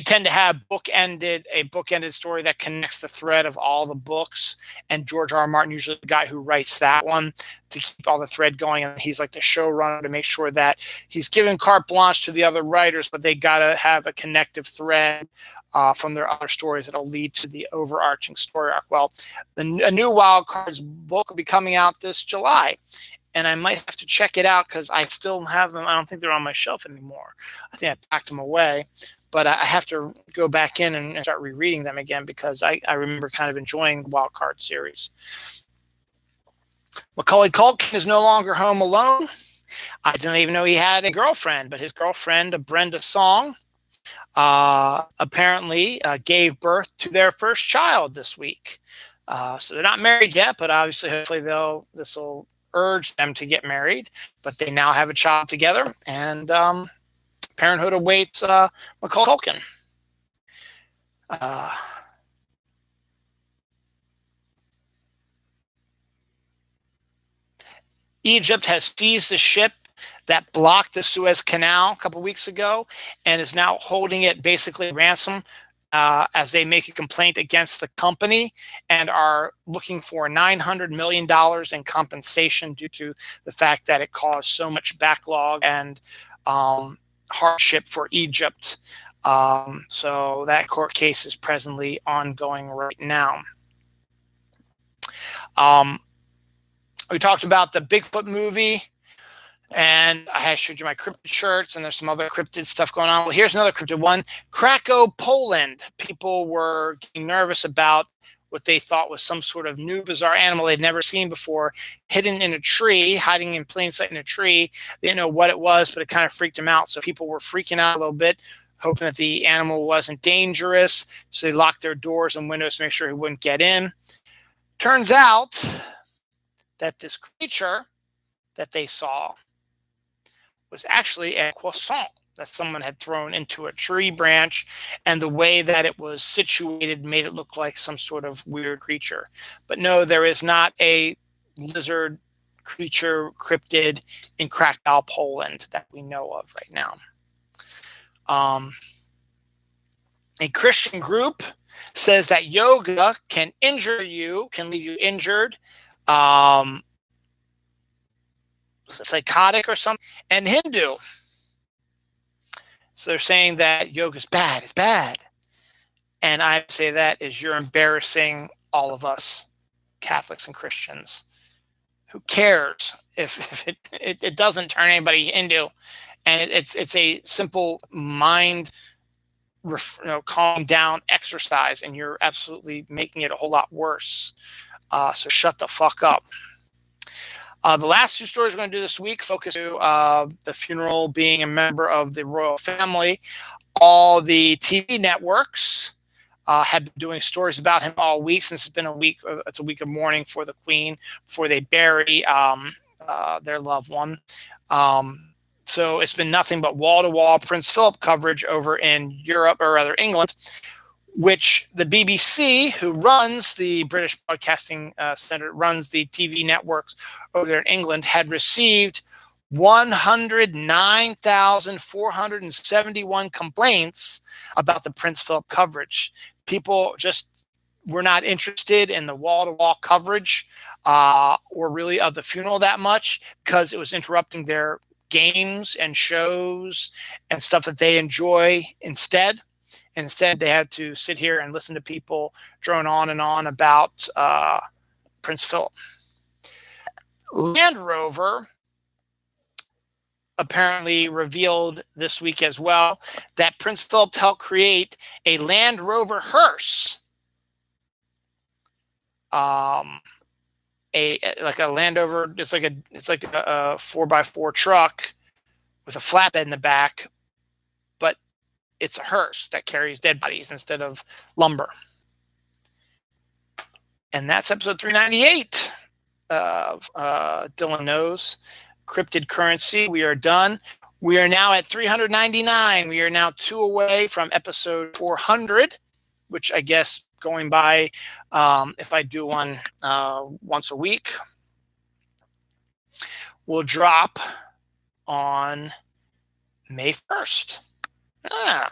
tend to have a bookended story that connects the thread of all the books. And George R. R. Martin, usually the guy who writes that one, to keep all the thread going. And he's like the showrunner to make sure that he's giving carte blanche to the other writers, but they got to have a connective thread from their other stories that'll lead to the overarching story arc. Well, a new Wild Cards book will be coming out this July. And I might have to check it out because I still have them. I don't think they're on my shelf anymore. I think I packed them away. But I have to go back in and start rereading them again because I remember kind of enjoying the Wild Card series. Macaulay Culkin is no longer home alone. I didn't even know he had a girlfriend, but his girlfriend, Brenda Song, apparently gave birth to their first child this week. So they're not married yet, but obviously, hopefully, this will urge them to get married. But they now have a child together, and parenthood awaits Macaulay Culkin. Egypt has seized a ship that blocked the Suez Canal a couple weeks ago and is now holding it basically ransom as they make a complaint against the company and are looking for $900 million in compensation due to the fact that it caused so much backlog and hardship for Egypt. So that court case is presently ongoing right now. We talked about the Bigfoot movie, and I showed you my cryptid shirts, and there's some other cryptid stuff going on. Well, here's another cryptid one. Krakow, Poland. People were getting nervous about what they thought was some sort of new bizarre animal they'd never seen before, hidden in a tree, hiding in plain sight in a tree. They didn't know what it was, but it kind of freaked them out. So people were freaking out a little bit, hoping that the animal wasn't dangerous. So they locked their doors and windows to make sure he wouldn't get in. Turns out that this creature that they saw was actually a croissant that someone had thrown into a tree branch, and the way that it was situated made it look like some sort of weird creature. But no, there is not a lizard creature cryptid in Krakow, Poland that we know of right now. A Christian group says that yoga can injure you, can leave you injured, psychotic or something, and Hindu. So they're saying that yoga is bad. It's bad. And I say that is you're embarrassing all of us, Catholics and Christians. Who cares if it doesn't turn anybody Hindu? And it's a simple mind calming down exercise, and you're absolutely making it a whole lot worse. So shut the fuck up. The last two stories we're going to do this week focus on the funeral being a member of the royal family. All the TV networks have been doing stories about him all week since it's been a week. It's a week of mourning for the Queen before they bury their loved one. So it's been nothing but wall-to-wall Prince Philip coverage over in Europe, or rather England, which the BBC, who runs the British Broadcasting Centre, runs the TV networks over there in England, had received 109,471 complaints about the Prince Philip coverage. People just were not interested in the wall-to-wall coverage or really of the funeral that much because it was interrupting their games and shows and stuff that they enjoy instead. Instead, they had to sit here and listen to people drone on and on about Prince Philip. Land Rover apparently revealed this week as well that Prince Philip helped create a Land Rover hearse. Like a Land Rover, it's like a 4x4 truck with a flatbed in the back, but it's a hearse that carries dead bodies instead of lumber. And that's episode 398 of Dylan Knows Cryptid Currency. We are done. We are now at 399. We are now 2 away from episode 400, which I guess going by, if I do one once a week, will drop on May 1st.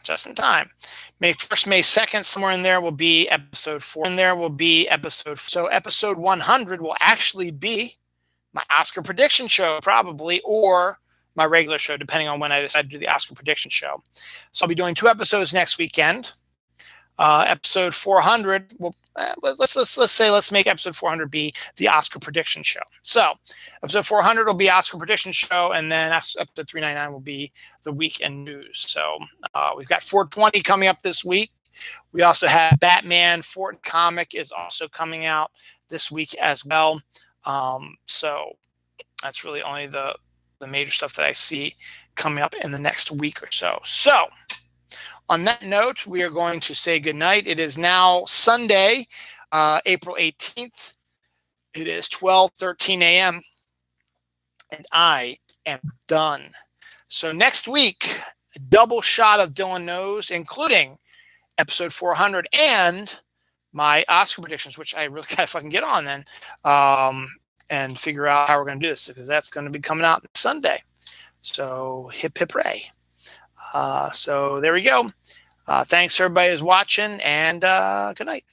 Just in time. May 1st, May 2nd, somewhere in there will be episode 4. So episode 100 will actually be my Oscar prediction show, probably, or my regular show, depending on when I decide to do the Oscar prediction show. So I'll be doing 2 episodes next weekend. Episode 400, let's make episode 400 be the Oscar prediction show. So episode 400 will be Oscar prediction show, and then episode 399 will be the weekend news. So we've got 420 coming up this week. We also have Batman Fort Comic is also coming out this week as well. So that's really only the major stuff that I see coming up in the next week or so. So on that note, we are going to say goodnight. It is now Sunday, April 18th. It is 12:13 a.m. and I am done. So next week, a double shot of Dylan Knows, including episode 400 and my Oscar predictions, which I really gotta fucking get on then, and figure out how we're gonna do this, because that's gonna be coming out Sunday. So hip hip hooray. So there we go. Thanks everybody who's watching, and good night.